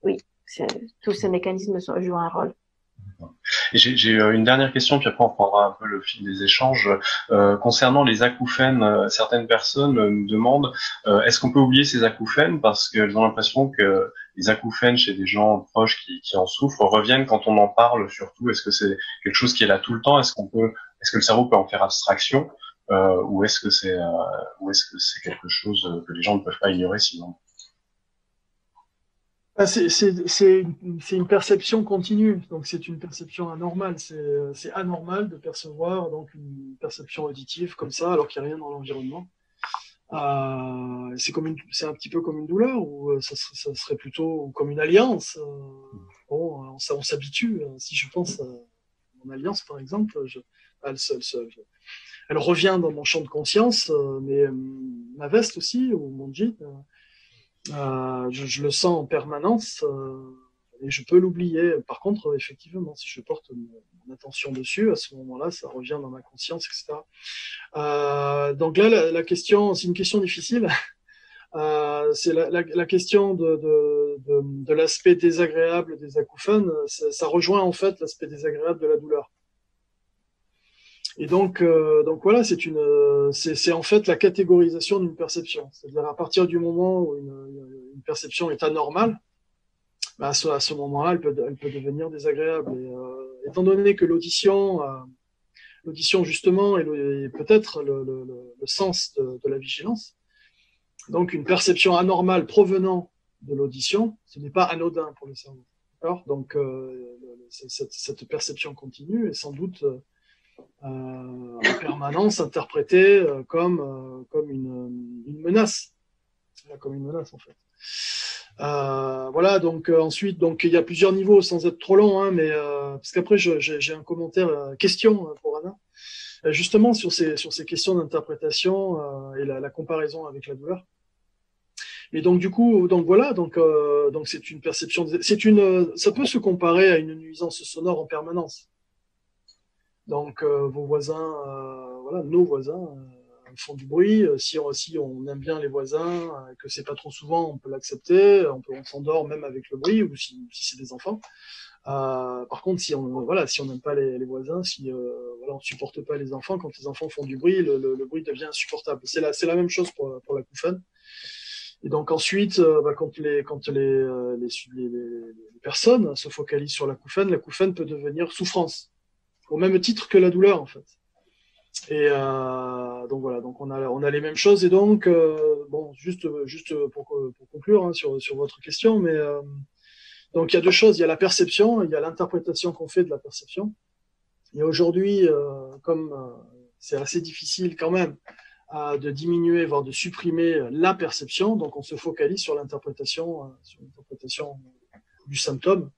Oui, tous ces mécanismes jouent un rôle. J'ai une dernière question, puis après on prendra un peu le fil des échanges. Concernant les acouphènes, certaines personnes nous demandent est-ce qu'on peut oublier ces acouphènes parce qu'elles ont l'impression que les acouphènes chez des gens proches qui en souffrent reviennent quand on en parle surtout. Est-ce que c'est quelque chose qui est là tout le temps? Est-ce que le cerveau peut en faire abstraction ou est-ce que c'est quelque chose que les gens ne peuvent pas ignorer sinon? C'est une perception continue, donc c'est une perception anormale. C'est anormal de percevoir donc une perception auditive comme ça alors qu'il n'y a rien dans l'environnement. C'est un petit peu comme une douleur ou ça serait plutôt comme une alliance. Bon, on s'habitue. Si je pense à mon alliance par exemple, elle revient dans mon champ de conscience, mais ma veste aussi ou mon jean. Je le sens en permanence et je peux l'oublier. Par contre, effectivement, si je porte mon attention dessus, à ce moment-là, ça revient dans ma conscience, etc. Donc là, la question, c'est une question difficile. C'est la question de l'aspect désagréable des acouphènes. Ça rejoint en fait l'aspect désagréable de la douleur. Et donc voilà, c'est en fait la catégorisation d'une perception. C'est-à-dire à partir du moment où une perception est anormale, bah à ce moment-là, elle peut devenir désagréable. Et étant donné que l'audition justement est peut-être le sens de la vigilance, donc une perception anormale provenant de l'audition, ce n'est pas anodin pour le cerveau. D'accord ? Donc cette perception continue est sans doute en permanence interprétée comme une menace, comme une menace en fait. Voilà, donc ensuite, donc il y a plusieurs niveaux sans être trop long, hein, mais parce qu'après j'ai un commentaire, question pour Anna, justement sur ces questions d'interprétation et la comparaison avec la douleur. Et donc du coup, donc voilà, donc c'est une perception, ça peut se comparer à une nuisance sonore en permanence. Donc vos voisins, voilà, nos voisins font du bruit. Si on aime bien les voisins, que c'est pas trop souvent, on peut l'accepter. On s'endort même avec le bruit, ou si c'est des enfants. Par contre, si on n'aime pas les voisins, voilà, on supporte pas les enfants, quand les enfants font du bruit, le bruit devient insupportable. C'est la même chose pour l'acouphène. Et donc ensuite, quand les personnes se focalisent sur l'acouphène peut devenir souffrance, au même titre que la douleur en fait. Et donc voilà, donc on a les mêmes choses. Et donc bon, juste pour conclure hein, sur votre question, mais donc il y a deux choses, il y a la perception, il y a l'interprétation qu'on fait de la perception. Et aujourd'hui, comme c'est assez difficile quand même de diminuer, voire de supprimer la perception, donc on se focalise sur l'interprétation du symptôme.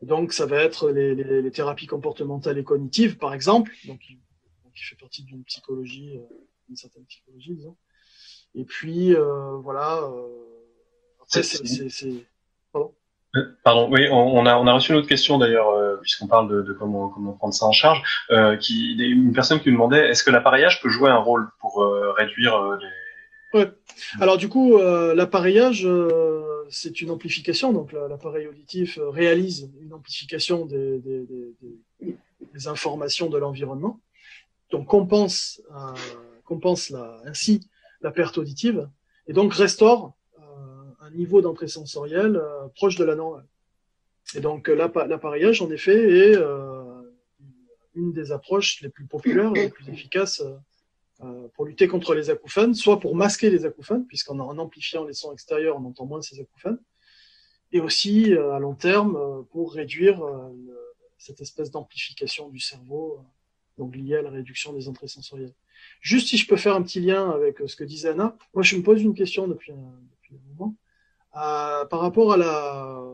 Donc, ça va être les thérapies comportementales et cognitives, par exemple, donc qui fait partie d'une psychologie, d'une certaine psychologie, disons. Et puis, voilà. Après, pardon. Pardon, oui, on a reçu une autre question d'ailleurs, puisqu'on parle de comment prendre ça en charge. Une personne qui nous demandait est-ce que l'appareillage peut jouer un rôle pour réduire les. Ouais. Alors du coup, l'appareillage, c'est une amplification. Donc l'appareil auditif réalise une amplification des informations de l'environnement. Donc compense ainsi la perte auditive et donc restaure un niveau d'entrée sensorielle proche de la normale. Et donc l'appareillage, en effet, est une des approches les plus populaires et les plus efficaces pour lutter contre les acouphènes, soit pour masquer les acouphènes, puisqu'en amplifiant les sons extérieurs, on entend moins ces acouphènes, et aussi à long terme pour réduire cette espèce d'amplification du cerveau, donc liée à la réduction des entrées sensorielles. Juste si je peux faire un petit lien avec ce que disait Anna, moi je me pose une question depuis un moment, par rapport à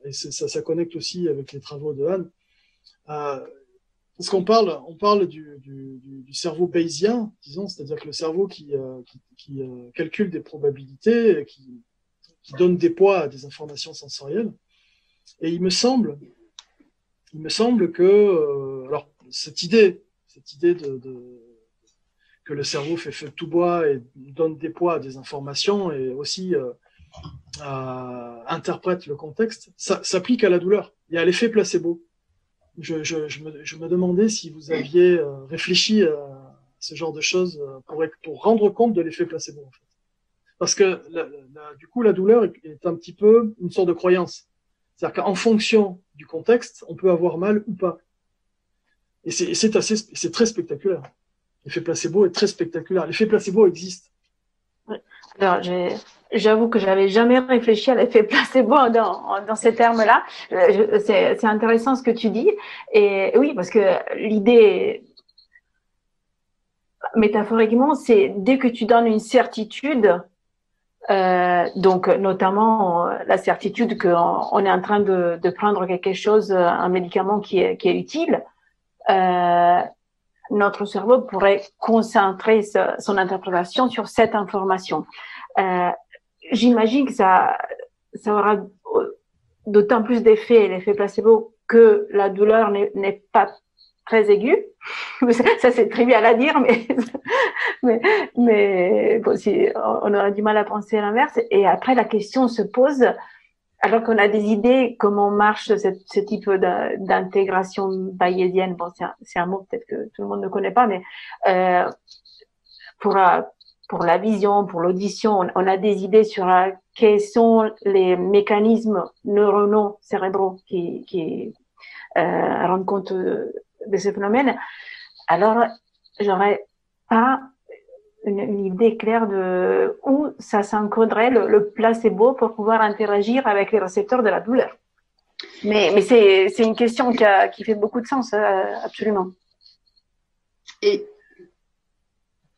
et ça connecte aussi avec les travaux de Anne, Parce qu'on parle du cerveau bayésien, disons, c'est-à-dire que le cerveau qui calcule des probabilités, qui donne des poids à des informations sensorielles. Et il me semble que alors cette idée que le cerveau fait feu de tout bois et donne des poids à des informations et aussi interprète le contexte, ça s'applique à la douleur. Il y a l'effet placebo. Je me demandais si vous aviez réfléchi à ce genre de choses pour rendre compte de l'effet placebo, en fait. Parce que du coup, la douleur est un petit peu une sorte de croyance. C'est-à-dire qu'en fonction du contexte, on peut avoir mal ou pas. Et c'est très spectaculaire. L'effet placebo est très spectaculaire. L'effet placebo existe. Alors, j'avoue que j'avais jamais réfléchi à l'effet placebo dans ces termes-là. C'est intéressant ce que tu dis. Et oui, parce que l'idée, métaphoriquement, c'est dès que tu donnes une certitude, donc notamment la certitude qu'on est en train de prendre quelque chose, un médicament qui est utile, notre cerveau pourrait concentrer son interprétation sur cette information. J'imagine que ça aura d'autant plus d'effet, l'effet placebo, que la douleur n'est pas très aiguë. Ça c'est trivial à dire, mais bon, on aura du mal à penser à l'inverse. Et après, la question se pose, alors qu'on a des idées comment marche ce type d'intégration bayésienne. Bon, c'est un mot peut-être que tout le monde ne connaît pas, mais pour la vision, pour l'audition, on a des idées sur quels sont les mécanismes neuronaux cérébraux qui rendent compte de ce phénomène. Alors, j'aurais pas une idée claire de où ça s'encoderait le placebo pour pouvoir interagir avec les récepteurs de la douleur. Mais c'est une question qui fait beaucoup de sens, absolument. Et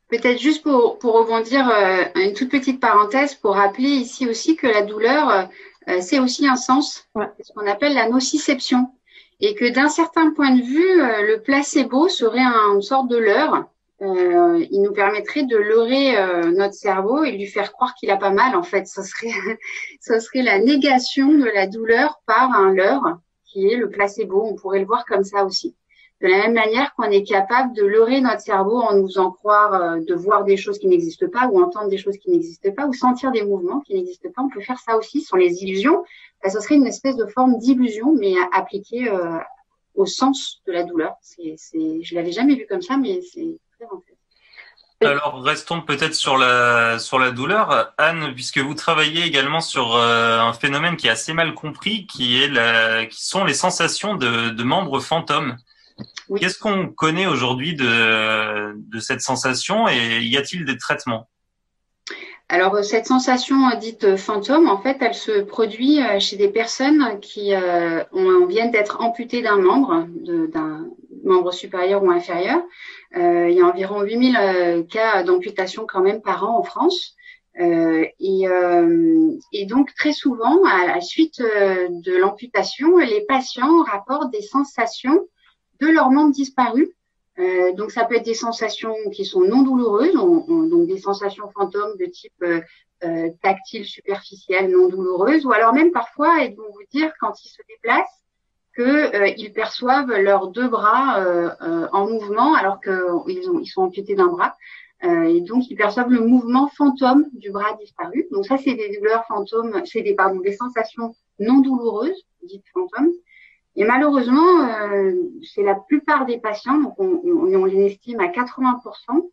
peut-être juste pour rebondir, une toute petite parenthèse pour rappeler ici aussi que la douleur, c'est aussi un sens, ouais. Ce qu'on appelle la nociception. Et que d'un certain point de vue, le placebo serait une sorte de leurre. Il nous permettrait de leurrer notre cerveau et de lui faire croire qu'il a pas mal. En fait, ce serait la négation de la douleur par un leurre qui est le placebo. On pourrait le voir comme ça aussi. De la même manière qu'on est capable de leurrer notre cerveau en nous faisant croire de voir des choses qui n'existent pas ou entendre des choses qui n'existent pas ou sentir des mouvements qui n'existent pas. On peut faire ça aussi sur les illusions. Ce serait une espèce de forme d'illusion, mais appliquée au sens de la douleur. Je l'avais jamais vu comme ça, mais c'est très intéressant. Alors, restons peut-être sur la douleur. Anne, puisque vous travaillez également sur un phénomène qui est assez mal compris, qui sont les sensations de membres fantômes. Oui. Qu'est-ce qu'on connaît aujourd'hui de cette sensation et y a-t-il des traitements? Alors, cette sensation dite fantôme, en fait, elle se produit chez des personnes qui viennent d'être amputées d'un membre supérieur ou inférieur. Il y a environ 8000 cas d'amputation quand même par an en France. Et donc, très souvent, à la suite de l'amputation, les patients rapportent des sensations de leurs membres disparus. Donc, ça peut être des sensations qui sont non douloureuses, donc des sensations fantômes de type tactile, superficielle, non douloureuse, ou alors même parfois, ils vont vous dire, quand ils se déplacent, qu'ils perçoivent leurs deux bras en mouvement alors qu'ils sont amputés d'un bras. Et donc, ils perçoivent le mouvement fantôme du bras disparu. Donc, ça, c'est des douleurs fantômes, c'est des sensations non douloureuses, dites fantômes. Et malheureusement, chez la plupart des patients, donc on les estime à 80%,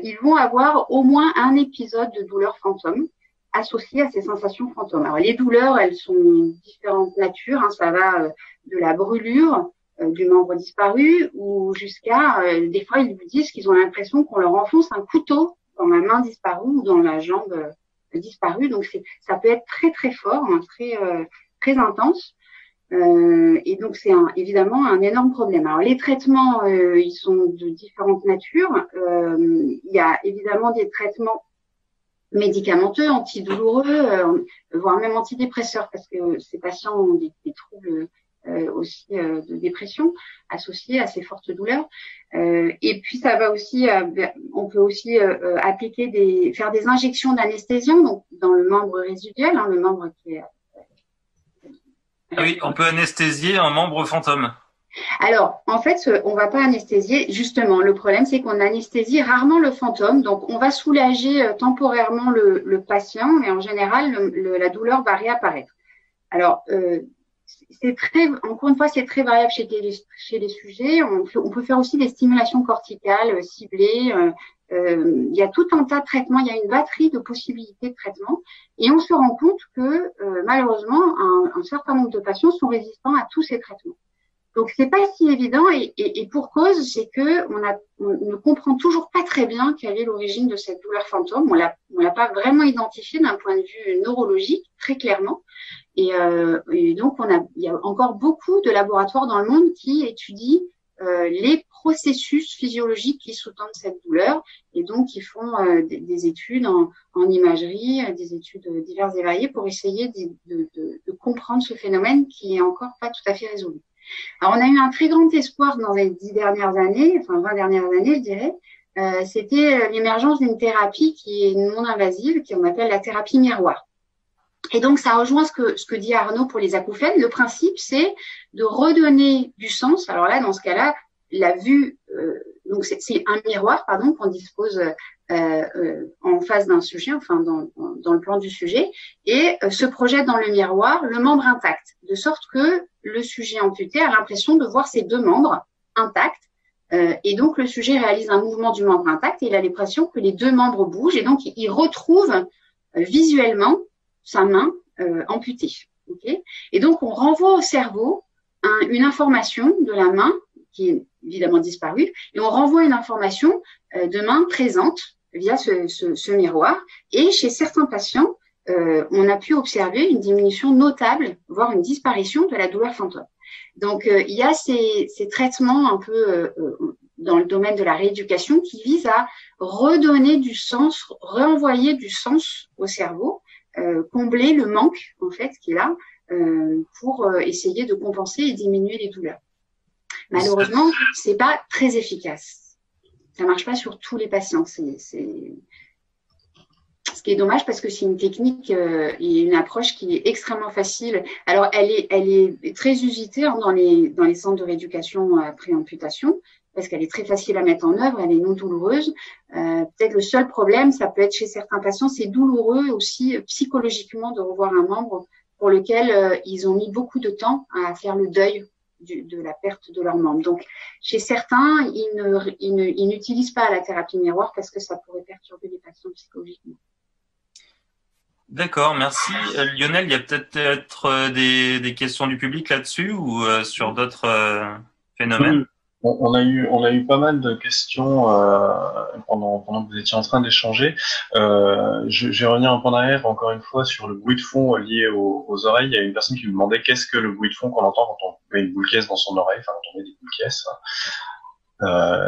ils vont avoir au moins un épisode de douleur fantôme associé à ces sensations fantômes. Alors, les douleurs, elles sont de différentes natures. Ça va de la brûlure du membre disparu ou jusqu'à, des fois, ils vous disent qu'ils ont l'impression qu'on leur enfonce un couteau dans la main disparue ou dans la jambe disparue. Donc, ça peut être très, très fort, très intense. Et donc, c'est évidemment un énorme problème. Alors, les traitements, ils sont de différentes natures. Il y a évidemment des traitements médicamenteux, antidouloureux, voire même antidépresseurs, parce que ces patients ont des troubles aussi de dépression associée à ces fortes douleurs. Et puis ça va aussi, on peut aussi faire des injections d'anesthésiant, donc dans le membre résiduel, hein, le membre qui est. Ah oui, on peut anesthésier un membre fantôme. Alors, en fait, on va pas anesthésier. Justement, le problème, c'est qu'on anesthésie rarement le fantôme. Donc, on va soulager temporairement le patient, mais en général, la douleur va réapparaître. Alors, encore une fois, c'est très variable chez les sujets. On peut faire aussi des stimulations corticales ciblées. Il y a tout un tas de traitements. Il y a une batterie de possibilités de traitement. Et on se rend compte que, malheureusement, un certain nombre de patients sont résistants à tous ces traitements. Donc c'est pas si évident et pour cause, c'est que on ne comprend toujours pas très bien quelle est l'origine de cette douleur fantôme. On l'a pas vraiment identifiée d'un point de vue neurologique très clairement. Et donc il y a encore beaucoup de laboratoires dans le monde qui étudient les processus physiologiques qui sous-tendent cette douleur et donc qui font des études en imagerie, des études diverses et variées pour essayer de comprendre ce phénomène qui est encore pas tout à fait résolu. Alors, on a eu un très grand espoir dans les 10 dernières années, enfin 20 dernières années, je dirais. C'était l'émergence d'une thérapie qui est non invasive, qu'on appelle la thérapie miroir. Et donc, ça rejoint ce que dit Arnaud pour les acouphènes. Le principe, c'est de redonner du sens. Alors là, dans ce cas-là, la vue, donc c'est un miroir, pardon, qu'on dispose en face d'un sujet, enfin dans le plan du sujet, et se projette dans le miroir le membre intact, de sorte que le sujet amputé a l'impression de voir ses deux membres intacts, et donc le sujet réalise un mouvement du membre intact et il a l'impression que les deux membres bougent, et donc il retrouve visuellement sa main amputée. Okay, et donc on renvoie au cerveau une information de la main qui est évidemment disparue, et on renvoie une information de main présente via ce miroir. Et chez certains patients, on a pu observer une diminution notable, voire une disparition de la douleur fantôme. Donc, il y a ces traitements un peu dans le domaine de la rééducation qui visent à redonner du sens, renvoyer du sens au cerveau, combler le manque en fait qui est là pour essayer de compenser et diminuer les douleurs. Malheureusement, c'est pas très efficace. Ça marche pas sur tous les patients. C'est ce qui est dommage parce que c'est une technique et une approche qui est extrêmement facile. Alors, elle est très usitée hein, dans les centres de rééducation après amputation parce qu'elle est très facile à mettre en œuvre, elle est non douloureuse. Peut-être le seul problème, ça peut être chez certains patients, c'est douloureux aussi psychologiquement de revoir un membre pour lequel ils ont mis beaucoup de temps à faire le deuil de la perte de leur membre. Donc, chez certains, ils n'utilisent pas la thérapie miroir parce que ça pourrait perturber les patients psychologiquement. D'accord, merci. Lionel, il y a peut-être des questions du public là-dessus ou sur d'autres phénomènes? On a eu pas mal de questions pendant que vous étiez en train d'échanger. Je vais revenir un peu en arrière encore une fois sur le bruit de fond lié aux oreilles. Il y a une personne qui me demandait qu'est-ce que le bruit de fond qu'on entend quand on met une boule caisse dans son oreille, enfin quand on met des boules caisses.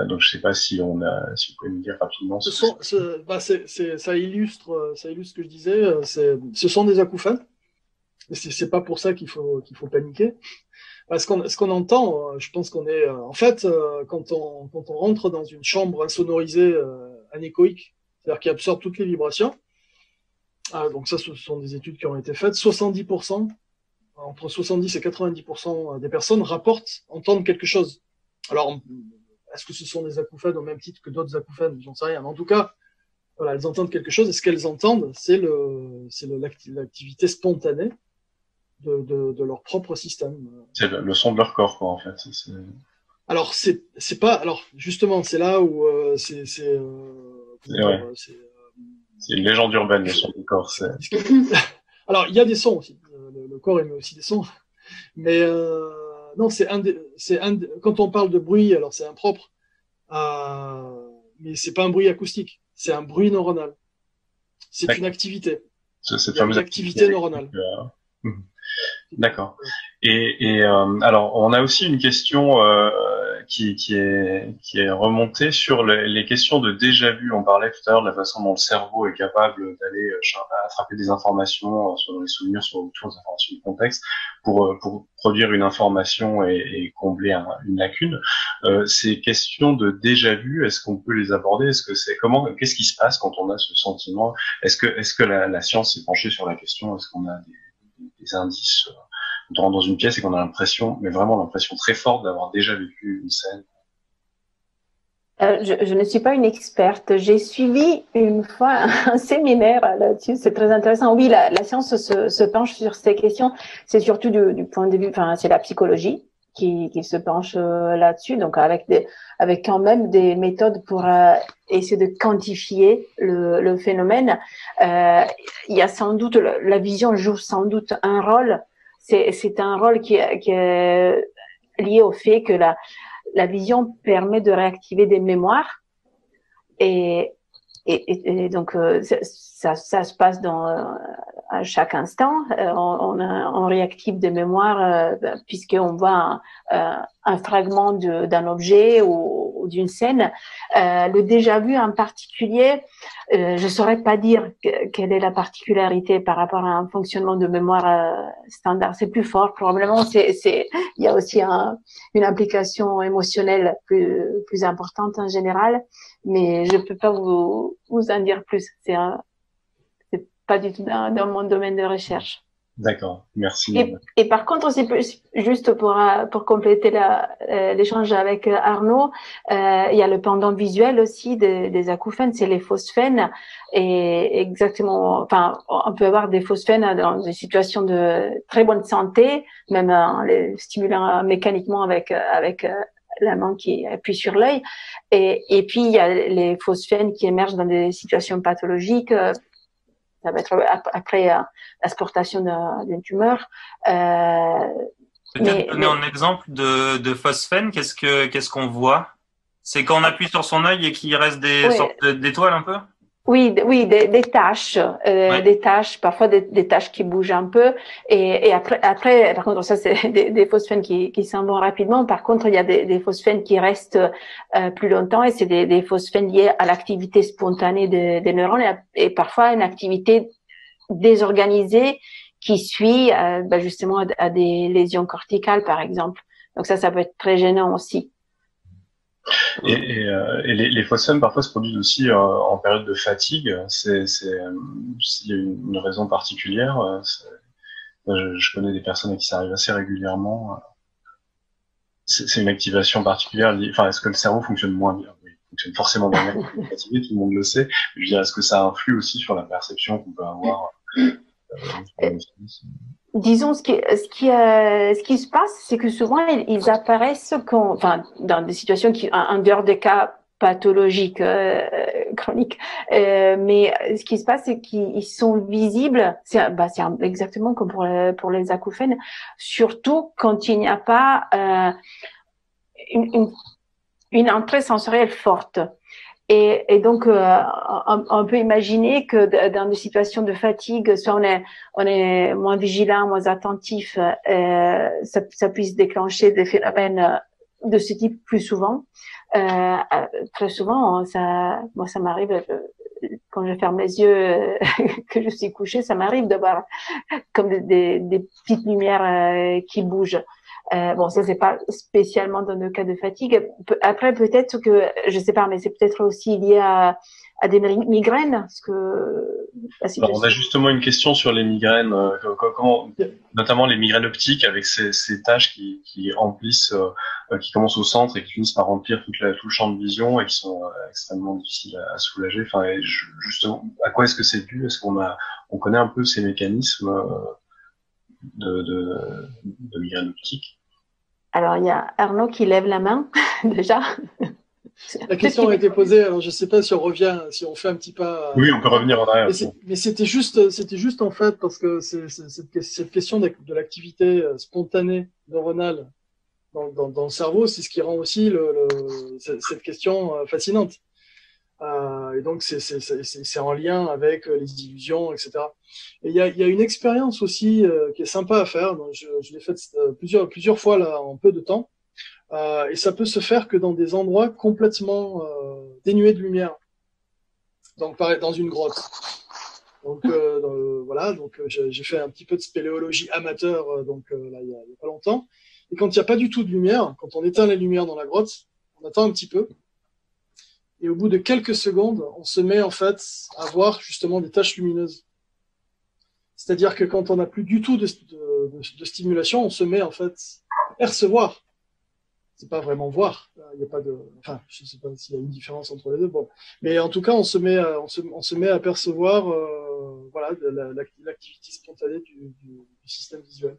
Donc je sais pas si vous pouvez me dire rapidement. Ça illustre ce que je disais. Ce sont des acouphènes. C'est pas pour ça qu'il faut paniquer. Parce ce qu'on entend, je pense qu'on est en fait quand on rentre dans une chambre insonorisée anéchoïque, c'est-à-dire qui absorbe toutes les vibrations. Donc ça, ce sont des études qui ont été faites. 70%, entre 70 et 90% des personnes rapportent entendre quelque chose. Alors, est-ce que ce sont des acouphènes au même titre que d'autres acouphènes? J'en sais rien. Mais en tout cas, voilà, elles entendent quelque chose. Et ce qu'elles entendent, c'est l'activité spontanée de leur propre système. C'est le son de leur corps, quoi, en fait. Alors, c'est pas, alors, justement, c'est là où, c'est une légende urbaine, le son du corps, Alors, il y a des sons aussi. Le corps émet aussi des sons. Mais, non, quand on parle de bruit, alors c'est impropre, mais c'est pas un bruit acoustique. C'est un bruit neuronal. C'est une activité. C'est une activité neuronale. D'accord. Alors, on a aussi une question qui est remontée sur les questions de déjà-vu. On parlait tout à l'heure de la façon dont le cerveau est capable d'aller attraper des informations sur les souvenirs, sur autour des informations du contexte, pour produire une information et combler une lacune. Ces questions de déjà-vu, est-ce qu'on peut les aborder? Qu'est-ce qui se passe quand on a ce sentiment? Est-ce que la science s'est penchée sur la question? Est-ce qu'on a des indices on rentre dans une pièce et qu'on a l'impression, mais vraiment l'impression très forte d'avoir déjà vécu une scène? Je ne suis pas une experte. J'ai suivi une fois un séminaire là-dessus. C'est très intéressant. Oui, la science se penche sur ces questions. C'est surtout du point de vue, enfin, c'est la psychologie qui se penche là-dessus. Donc, avec quand même des méthodes pour essayer de quantifier le phénomène. Il y a sans doute, la vision joue sans doute un rôle. C'est un rôle qui est lié au fait que la vision permet de réactiver des mémoires et donc ça se passe à chaque instant. On réactive des mémoires puisqu'on voit un fragment d'un objet ou d'une scène. Le déjà-vu en particulier, je saurais pas dire quelle est la particularité par rapport à un fonctionnement de mémoire standard. C'est plus fort, probablement. Il y a aussi une implication émotionnelle plus importante en général, mais je peux pas vous en dire plus. C'est pas du tout dans mon domaine de recherche. D'accord, merci. Et par contre, c'est juste pour compléter l'échange avec Arnaud, il y a le pendant visuel aussi des acouphènes, c'est les phosphènes. Et exactement, enfin, on peut avoir des phosphènes dans des situations de très bonne santé, même en les stimulant mécaniquement avec la main qui appuie sur l'œil. Et puis, il y a les phosphènes qui émergent dans des situations pathologiques. Ça va être après l'asportation d'une tumeur. Peut-être donner un exemple de phosphène. Qu'est-ce qu'on voit? C'est quand on appuie sur son œil et qu'il reste des sortes d'étoiles un peu? Oui, des taches, des taches, parfois des taches qui bougent un peu. Et après, par contre, ça c'est des phosphènes qui s'en vont rapidement. Par contre, il y a des phosphènes qui restent plus longtemps, et c'est des phosphènes liés à l'activité spontanée des neurones et parfois une activité désorganisée qui suit justement à des lésions corticales, par exemple. Donc ça peut être très gênant aussi. Et les phosphènes parfois se produisent aussi en période de fatigue. S'il y a une raison particulière, je connais des personnes à qui ça arrive assez régulièrement. C'est une activation particulière. Enfin, est-ce que le cerveau fonctionne moins bien? Oui, il fonctionne forcément bien quand on est fatigué, tout le monde le sait. Mais je veux dire, est-ce que ça influe aussi sur la perception qu'on peut avoir? Disons, ce qui se passe, c'est que souvent ils apparaissent dans des situations en dehors des cas pathologiques chroniques. Mais ce qui se passe, c'est qu'ils sont visibles. C'est exactement comme pour les acouphènes, surtout quand il n'y a pas une entrée sensorielle forte. Et donc, on peut imaginer que dans des situations de fatigue, soit on est moins vigilant, moins attentif, ça puisse déclencher des phénomènes de ce type plus souvent. Très souvent, ça m'arrive quand je ferme les yeux, que je suis couchée, ça m'arrive de voir comme des petites lumières qui bougent. Ça c'est pas spécialement dans le cas de fatigue. Après, peut-être que, je sais pas, mais c'est peut-être aussi lié à des migraines, parce que. Alors, on a justement une question sur les migraines, notamment les migraines optiques, avec ces taches qui remplissent, qui commencent au centre et qui finissent par remplir tout le champ de vision et qui sont extrêmement difficiles à soulager. Enfin, justement, à quoi est-ce que c'est dû? Est-ce on connaît un peu ces mécanismes de migraine optique? Alors, il y a Arnaud qui lève la main, déjà. La question a été posée, alors je ne sais pas si on fait un petit pas. Oui, on peut revenir en arrière. Mais c'était juste en fait, parce que cette question de l'activité spontanée neuronale dans le cerveau, c'est ce qui rend aussi cette question fascinante. Et donc, c'est en lien avec les illusions, etc. Et il y a une expérience aussi qui est sympa à faire. Donc, je l'ai faite plusieurs fois là, en peu de temps. Et ça peut se faire que dans des endroits complètement dénués de lumière. Donc, dans une grotte. Donc, voilà. Donc, j'ai fait un petit peu de spéléologie amateur là, il y a pas longtemps. Et quand il n'y a pas du tout de lumière, quand on éteint les lumières dans la grotte, on attend un petit peu. Et au bout de quelques secondes, on se met en fait à voir justement des taches lumineuses. C'est-à-dire que quand on n'a plus du tout de stimulation, on se met en fait à percevoir. C'est pas vraiment voir. Il y a pas de, enfin, je sais pas s'il y a une différence entre les deux. Bon, mais en tout cas, on se met à percevoir, voilà, l'activité spontanée du système visuel.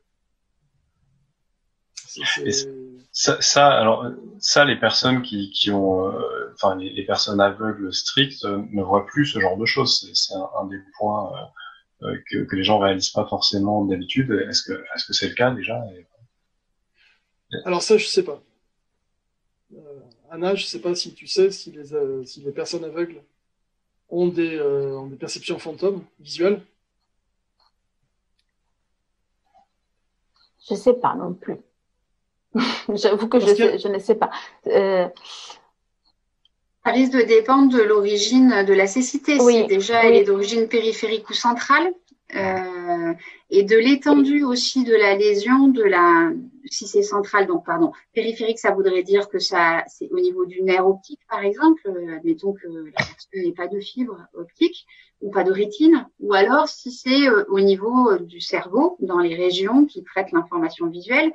Alors ça, les personnes qui ont, enfin les personnes aveugles strictes ne voient plus ce genre de choses. C'est un des points que les gens réalisent pas forcément d'habitude. Est-ce que c'est le cas déjà? Alors ça, je sais pas. Anna, je sais pas si tu sais si les personnes aveugles ont des perceptions fantômes visuelles. Je sais pas non plus. J'avoue que je ne sais pas. Ça risque de dépendre de l'origine de la cécité. Oui, si déjà elle est d'origine périphérique ou centrale, et de l'étendue aussi de la lésion, si c'est central, donc pardon, périphérique, ça voudrait dire que c'est au niveau du nerf optique, par exemple. Admettons que la personne n'ait pas de fibre optique ou pas de rétine, ou alors si c'est au niveau du cerveau, dans les régions qui traitent l'information visuelle.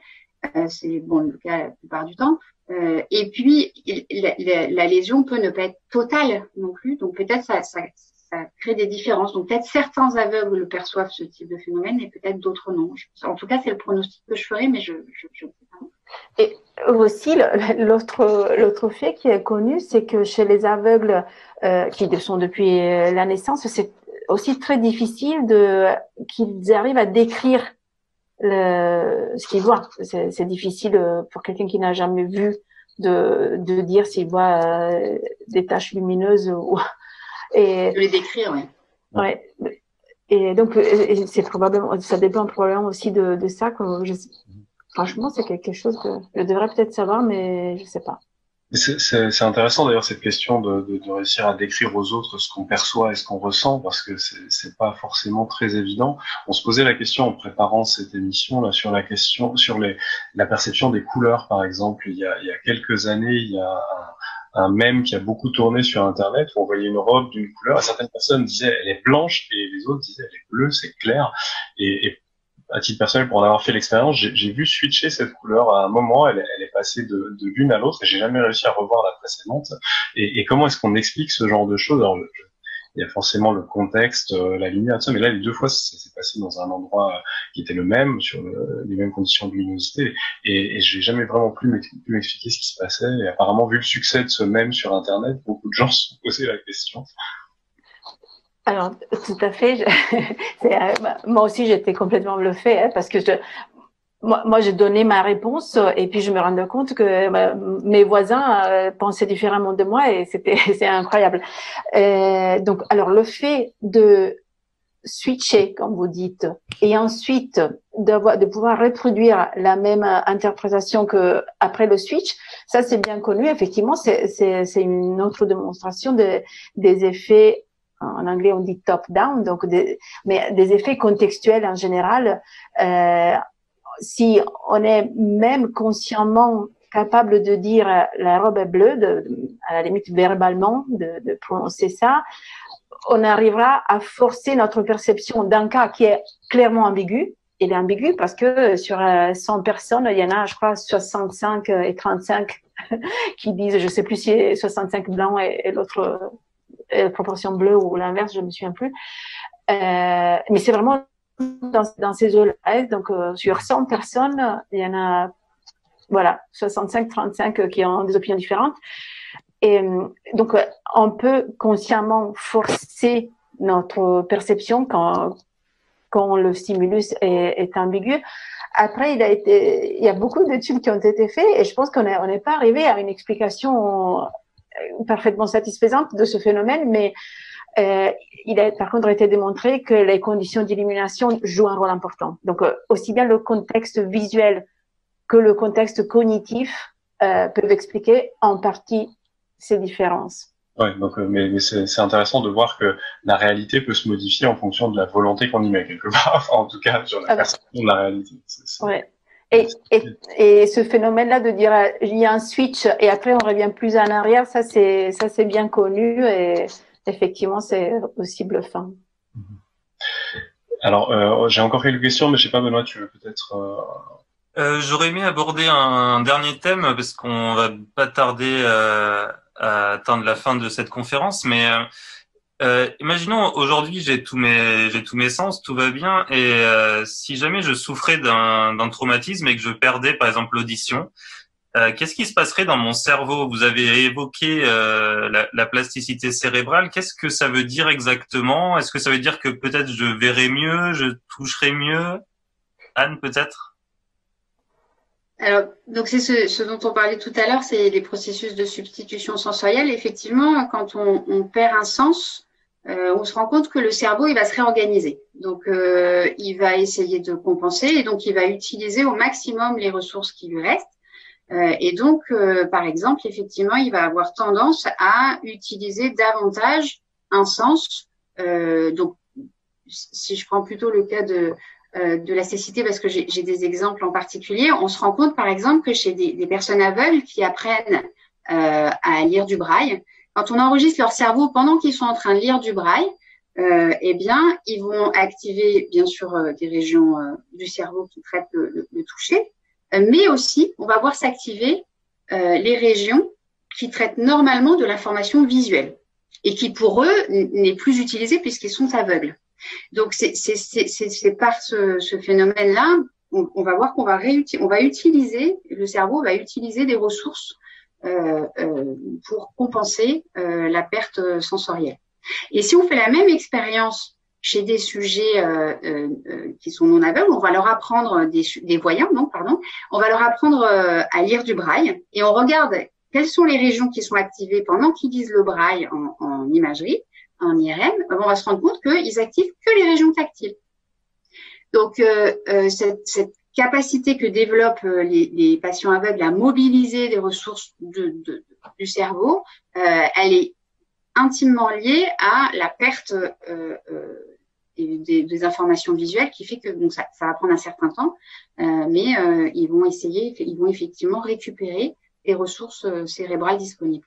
C'est bon le cas la plupart du temps. Et puis la lésion peut ne pas être totale non plus, donc peut-être ça crée des différences. Donc peut-être certains aveugles perçoivent ce type de phénomène et peut-être d'autres non. En tout cas, c'est le pronostic que je ferai, mais je ne sais pas. Et aussi, l'autre fait qui est connu, c'est que chez les aveugles qui sont depuis la naissance, c'est aussi très difficile qu'ils arrivent à décrire ce qu'il voit. C'est difficile pour quelqu'un qui n'a jamais vu de dire s'il voit des taches lumineuses et de les décrire, oui. Ouais. Et donc c'est probablement, ça dépend probablement aussi de ça. Franchement, c'est quelque chose que je devrais peut-être savoir, mais je sais pas. C'est intéressant d'ailleurs cette question de réussir à décrire aux autres ce qu'on perçoit et ce qu'on ressent, parce que c'est pas forcément très évident. On se posait la question en préparant cette émission là sur la perception des couleurs, par exemple. Il y a quelques années, il y a un mème qui a beaucoup tourné sur Internet où on voyait une robe d'une couleur et certaines personnes disaient elle est blanche et les autres disaient elle est bleue, c'est clair. Et à titre personnel, pour en avoir fait l'expérience, j'ai vu switcher cette couleur à un moment. Elle est passée de l'une à l'autre et j'ai jamais réussi à revoir la précédente. Et comment est-ce qu'on explique ce genre de choses? Alors, il y a forcément le contexte, la lumière, tout ça, mais là, les deux fois, ça s'est passé dans un endroit qui était le même, sur les mêmes conditions de luminosité. Et j'ai jamais vraiment pu m'expliquer ce qui se passait. Et apparemment, vu le succès de ce mème sur Internet, beaucoup de gens se sont posé la question. Alors, tout à fait. Moi aussi, j'étais complètement bluffée, parce que moi, j'ai donné ma réponse et puis je me rendais compte que mes voisins pensaient différemment de moi et c'est incroyable. Donc, alors, le fait de switcher, comme vous dites, et ensuite de pouvoir reproduire la même interprétation que après le switch, ça c'est bien connu. Effectivement, c'est une autre démonstration des effets. En anglais, on dit top-down, donc mais des effets contextuels en général. Si on est même consciemment capable de dire la robe est bleue, à la limite verbalement, de prononcer ça, on arrivera à forcer notre perception d'un cas qui est clairement ambigu. Il est ambigu parce que sur 100 personnes, il y en a, je crois, 65 et 35 qui disent, je sais plus si c'est 65 blancs et l'autre proportion bleue ou l'inverse, je me souviens plus. Mais c'est vraiment dans ces eaux-là. Donc, sur 100 personnes, il y en a, voilà, 65-35 qui ont des opinions différentes. Et donc, on peut consciemment forcer notre perception quand le stimulus est ambigu. Après, il y a beaucoup d'études qui ont été faites et je pense qu'on n'est pas arrivé à une explication parfaitement satisfaisante de ce phénomène, mais il a par contre été démontré que les conditions d'illumination jouent un rôle important. Donc, aussi bien le contexte visuel que le contexte cognitif peuvent expliquer en partie ces différences. Ouais, donc, mais c'est intéressant de voir que la réalité peut se modifier en fonction de la volonté qu'on y met quelque part. Enfin, en tout cas, sur la perception de la réalité. Ouais. Et ce phénomène-là de dire il y a un switch et après on revient plus en arrière, ça c'est bien connu et effectivement c'est aussi bluffant. Alors, j'ai encore quelques questions, mais je sais pas, Benoît, tu veux peut-être. J'aurais aimé aborder un dernier thème parce qu'on va pas tarder à atteindre la fin de cette conférence, mais imaginons aujourd'hui j'ai tous mes sens, tout va bien, et si jamais je souffrais d'un traumatisme et que je perdais par exemple l'audition, qu'est-ce qui se passerait dans mon cerveau? Vous avez évoqué la plasticité cérébrale. Qu'est-ce que ça veut dire exactement? Est-ce que ça veut dire que peut-être je verrais mieux, je toucherais mieux? Anne, peut-être? Alors, donc c'est ce dont on parlait tout à l'heure, c'est les processus de substitution sensorielle. Effectivement, quand on perd un sens, on se rend compte que le cerveau, il va se réorganiser. Donc, il va essayer de compenser et donc il va utiliser au maximum les ressources qui lui restent. Et donc, par exemple, effectivement, il va avoir tendance à utiliser davantage un sens. Donc, si je prends plutôt le cas de la cécité, parce que j'ai des exemples en particulier, on se rend compte, par exemple, que chez des personnes aveugles qui apprennent à lire du braille, quand on enregistre leur cerveau pendant qu'ils sont en train de lire du braille, eh bien, ils vont activer, bien sûr, des régions du cerveau qui traitent le toucher, mais aussi, on va voir s'activer les régions qui traitent normalement de l'information visuelle et qui, pour eux, n'est plus utilisée puisqu'ils sont aveugles. Donc, c'est par ce phénomène-là, on va voir qu'on va utiliser, le cerveau va utiliser des ressources pour compenser la perte sensorielle. Et si on fait la même expérience chez des sujets qui sont non aveugles, on va leur apprendre des voyants, non, pardon, on va leur apprendre à lire du braille et on regarde quelles sont les régions qui sont activées pendant qu'ils lisent le braille en imagerie, en IRM, on va se rendre compte qu'ils activent que les régions tactiles. Donc, cette capacité que développent les patients aveugles à mobiliser des ressources du cerveau, elle est intimement liée à la perte des informations visuelles, qui fait que donc ça va prendre un certain temps, mais ils vont effectivement récupérer les ressources cérébrales disponibles.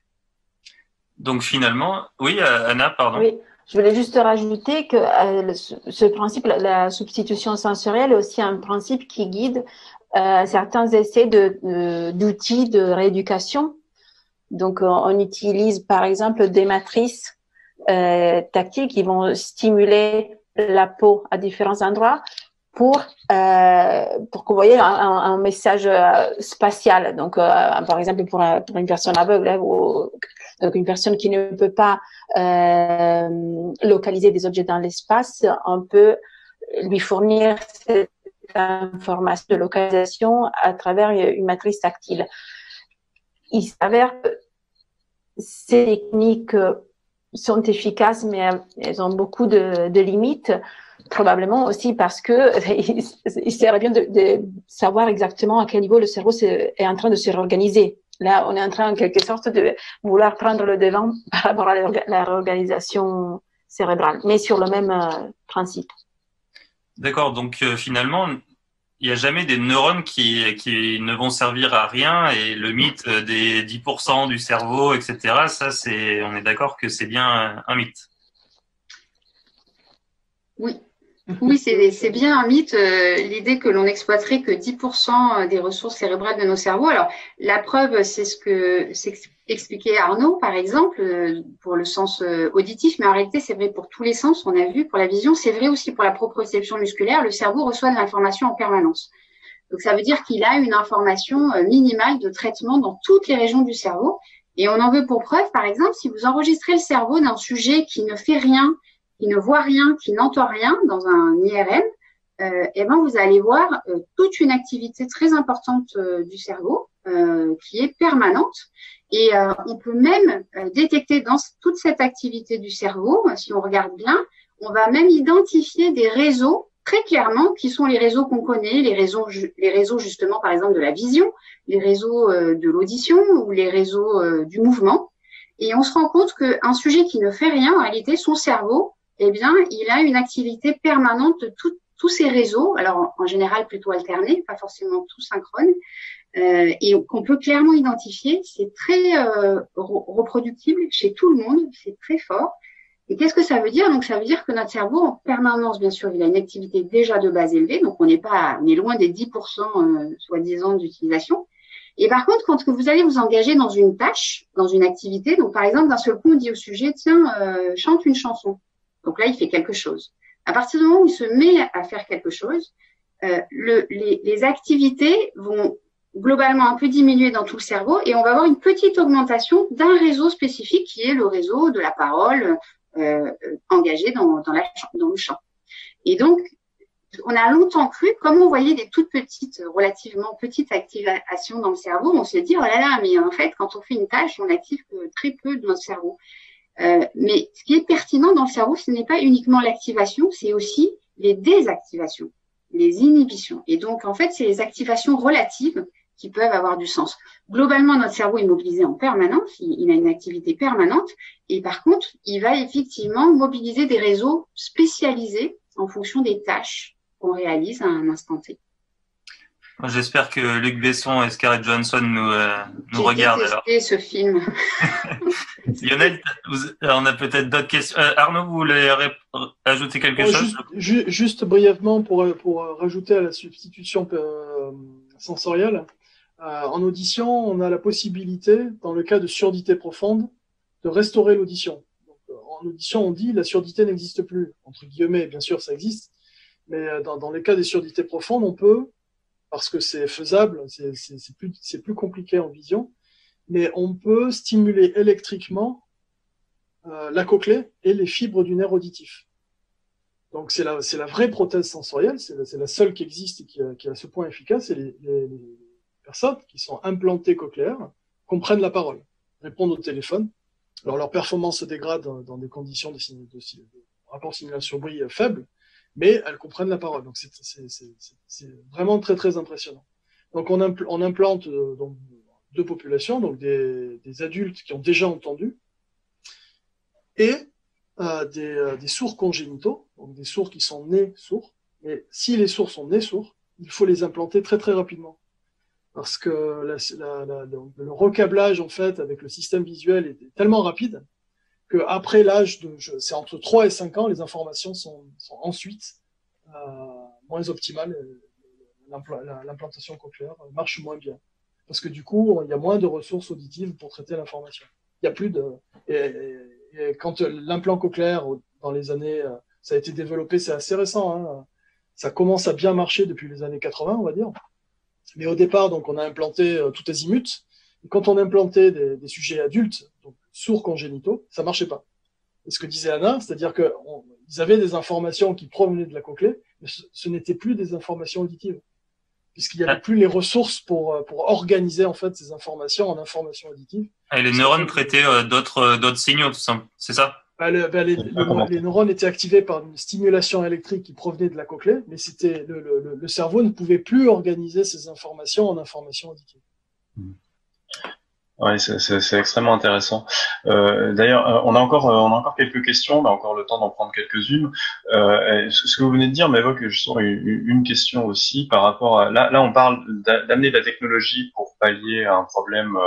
Donc finalement, oui, Anna, pardon. Oui, je voulais juste rajouter que ce principe, la substitution sensorielle, est aussi un principe qui guide certains essais d'outils de rééducation. Donc, on utilise par exemple des matrices tactiles qui vont stimuler la peau à différents endroits pour que vous voyez un message spatial. Donc, par exemple, pour une personne aveugle, donc une personne qui ne peut pas localiser des objets dans l'espace, on peut lui fournir cette information de localisation à travers une matrice tactile. Il s'avère que ces techniques sont efficaces, mais elles ont beaucoup de limites, probablement aussi parce que il serait bien de savoir exactement à quel niveau le cerveau est en train de se réorganiser. Là, on est en train, en quelque sorte, de vouloir prendre le devant par rapport à la réorganisation cérébrale, mais sur le même principe. D'accord, donc finalement, il n'y a jamais des neurones qui ne vont servir à rien, et le mythe des 10% du cerveau, etc., ça, on est d'accord que c'est bien un mythe. Oui, c'est bien un mythe, l'idée que l'on n'exploiterait que 10% des ressources cérébrales de nos cerveaux. Alors, la preuve, c'est ce que expliquait Arnaud, par exemple, pour le sens auditif, mais en réalité, c'est vrai pour tous les sens, on a vu, pour la vision, c'est vrai aussi pour la proprioception musculaire, le cerveau reçoit de l'information en permanence. Donc, ça veut dire qu'il a une information minimale de traitement dans toutes les régions du cerveau. Et on en veut pour preuve, par exemple, si vous enregistrez le cerveau d'un sujet qui ne fait rien, qui ne voit rien, qui n'entend rien dans un IRM, eh ben vous allez voir toute une activité très importante du cerveau qui est permanente Et on peut même détecter dans toute cette activité du cerveau, si on regarde bien, on va même identifier des réseaux très clairement qui sont les réseaux qu'on connaît, les réseaux justement par exemple de la vision, les réseaux de l'audition ou les réseaux du mouvement. Et on se rend compte qu'un sujet qui ne fait rien, en réalité, son cerveau, eh bien, il a une activité permanente de tous ces réseaux, alors en général plutôt alternés, pas forcément tout synchrones, et qu'on peut clairement identifier. C'est très reproductible chez tout le monde, c'est très fort. Et qu'est-ce que ça veut dire? Donc, ça veut dire que notre cerveau, en permanence, bien sûr, il a une activité déjà de base élevée, donc on est loin des 10% soi-disant d'utilisation. Et par contre, quand vous allez vous engager dans une tâche, dans une activité, donc par exemple, d'un seul coup, on dit au sujet, tiens, chante une chanson. Donc là, il fait quelque chose. À partir du moment où il se met à faire quelque chose, les activités vont globalement un peu diminuer dans tout le cerveau et on va avoir une petite augmentation d'un réseau spécifique qui est le réseau de la parole engagé dans le chant. Et donc, on a longtemps cru, comme on voyait des toutes petites, relativement petites activations dans le cerveau, on se dit, oh là là, mais en fait, quand on fait une tâche, on active très peu de notre cerveau. Mais ce qui est pertinent dans le cerveau, ce n'est pas uniquement l'activation, c'est aussi les désactivations, les inhibitions. Et donc, en fait, c'est les activations relatives qui peuvent avoir du sens. Globalement, notre cerveau est mobilisé en permanence, il a une activité permanente, et par contre, il va effectivement mobiliser des réseaux spécialisés en fonction des tâches qu'on réalise à un instant T. J'espère que Luc Besson et Scarlett Johansson nous regardent alors. J'ai détesté ce film. Lionel, on a peut-être d'autres questions. Arnaud, vous voulez ajouter quelque chose? Juste brièvement pour rajouter à la substitution sensorielle. En audition, on a la possibilité, dans le cas de surdité profonde, de restaurer l'audition. En audition, on dit la surdité n'existe plus. Entre guillemets, bien sûr, ça existe. Mais dans les cas des surdités profondes, on peut, parce que c'est faisable, c'est plus compliqué en vision, mais on peut stimuler électriquement la cochlée et les fibres du nerf auditif. Donc c'est la vraie prothèse sensorielle, c'est la seule qui existe et qui a ce point efficace. Et les personnes qui sont implantées cochléaires comprennent la parole, répondent au téléphone. Alors leur performance se dégrade dans des conditions de rapport simulation-bruit faibles, mais elles comprennent la parole. Donc c'est vraiment très très impressionnant. Donc on implante donc deux populations, donc des adultes qui ont déjà entendu et des sourds congénitaux, donc des sourds qui sont nés sourds. Mais si les sourds sont nés sourds, il faut les implanter très très rapidement, parce que le recablage en fait avec le système visuel est tellement rapide que après l'âge c'est entre 3 et 5 ans, les informations sont ensuite moins optimales. L'implantation cochléaire marche moins bien, parce que du coup, il y a moins de ressources auditives pour traiter l'information. Il y a plus de et quand l'implant cochléaire dans les années, ça a été développé, c'est assez récent, hein, ça commence à bien marcher depuis les années 80, on va dire. Mais au départ, donc, on a implanté tout azimut. Et quand on implantait des sujets adultes, donc sourds congénitaux, ça marchait pas. Et ce que disait Anna, c'est-à-dire qu'ils avaient des informations qui provenaient de la cochlée, mais ce n'étaient plus des informations auditives, puisqu'il n'y avait plus les ressources pour organiser en fait ces informations en informations auditives. Et les neurones traitaient d'autres signaux, tout ça, c'est ça? Les neurones étaient activés par une stimulation électrique qui provenait de la cochlée, mais c'était le cerveau ne pouvait plus organiser ces informations en informations auditives. Oui, c'est extrêmement intéressant. D'ailleurs, on a encore quelques questions, on a encore le temps d'en prendre quelques-unes. Ce que vous venez de dire m'évoque justement une question aussi par rapport à là on parle d'amener de la technologie pour pallier à un problème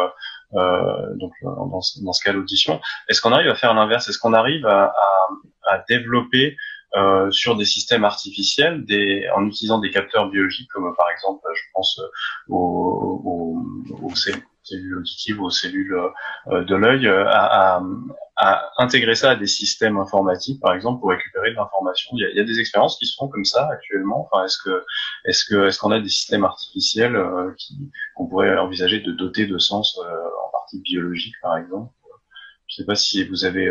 donc dans ce cas l'audition. Est-ce qu'on arrive à faire l'inverse? Est-ce qu'on arrive à développer sur des systèmes artificiels, en utilisant des capteurs biologiques comme par exemple, je pense aux cellules auditives, aux cellules de l'œil, à intégrer ça à des systèmes informatiques, par exemple, pour récupérer de l'information. Il y a des expériences qui se font comme ça actuellement. Enfin, est-ce qu'on a des systèmes artificiels qu'on pourrait envisager de doter de sens en partie biologique, par exemple? Je ne sais pas si vous avez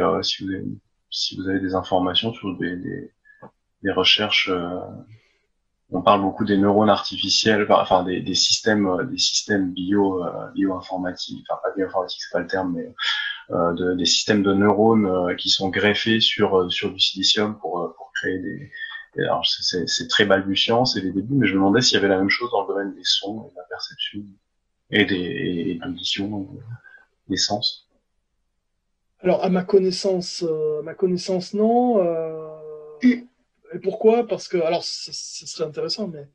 des informations sur des recherches On parle beaucoup des neurones artificiels, enfin des systèmes bioinformatiques, enfin pas bioinformatiques, c'est pas le terme, mais des systèmes de neurones qui sont greffés sur du silicium pour créer des. Alors c'est très balbutiant, c'est les débuts, mais je me demandais s'il y avait la même chose dans le domaine des sons et de la perception et de l'audition, des sens. Alors à ma connaissance, non. Et pourquoi? Parce que, alors, ce serait intéressant, mais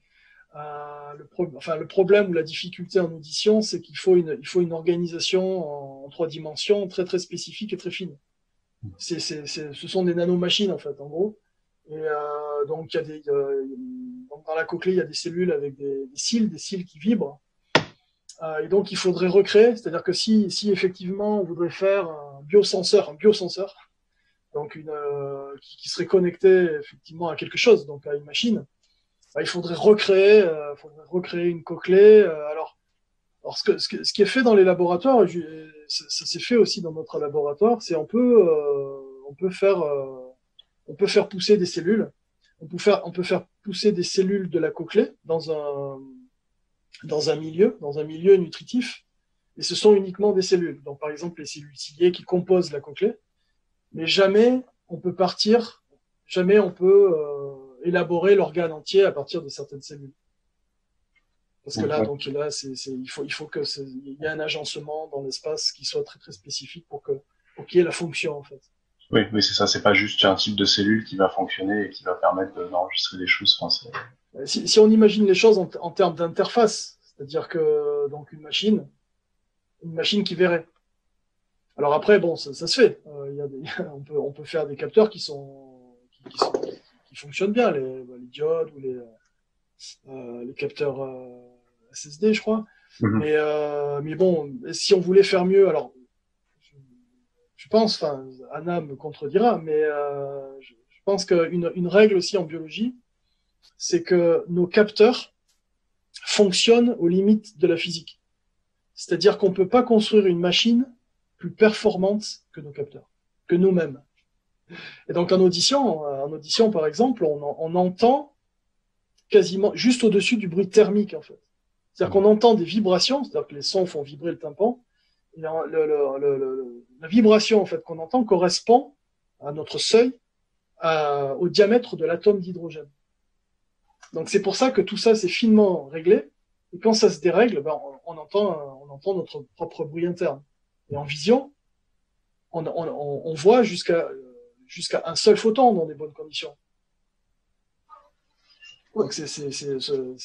le problème ou la difficulté en audition, c'est qu'il faut une organisation en 3 dimensions très très spécifique et très fine. Ce sont des nanomachines en fait, en gros. Et donc donc dans la cochlée, il y a des cellules avec des cils qui vibrent. Et donc il faudrait recréer, c'est-à-dire que si effectivement on voudrait faire un biosenseur, donc qui serait connecté effectivement à quelque chose, donc à une machine, il faudrait recréer une cochlée. Alors ce qui est fait dans les laboratoires, ça s'est fait aussi dans notre laboratoire, c'est on peut faire pousser des cellules, on peut faire pousser des cellules de la cochlée dans un milieu nutritif, et ce sont uniquement des cellules. Donc par exemple les cellules ciliées qui composent la cochlée. Mais jamais on peut élaborer l'organe entier à partir de certaines cellules. Parce que là, donc là, il faut qu'il y ait un agencement dans l'espace qui soit très très spécifique pour qu'il y ait la fonction en fait. Oui, c'est ça. C'est pas juste un type de cellule qui va fonctionner et qui va permettre d'enregistrer des choses. Enfin, si on imagine les choses en termes d'interface, c'est-à-dire que donc une machine qui verrait. Alors après, bon, ça se fait. On peut faire des capteurs qui fonctionnent bien, les diodes ou les capteurs SSD, je crois. Mm-hmm. Mais bon, si on voulait faire mieux, alors je pense, enfin, Anna me contredira, mais je pense qu'une règle aussi en biologie, c'est que nos capteurs fonctionnent aux limites de la physique. C'est-à-dire qu'on peut pas construire une machine plus performante que nos capteurs, que nous-mêmes. Et donc en audition par exemple, on entend quasiment juste au-dessus du bruit thermique en fait. C'est-à-dire qu'on entend des vibrations, c'est-à-dire que les sons font vibrer le tympan. Et la vibration en fait qu'on entend correspond à notre seuil, au diamètre de l'atome d'hydrogène. Donc c'est pour ça que tout ça c'est finement réglé. Et quand ça se dérègle, on entend notre propre bruit interne. Et en vision, on voit jusqu'à un seul photon dans des bonnes conditions. Donc c'est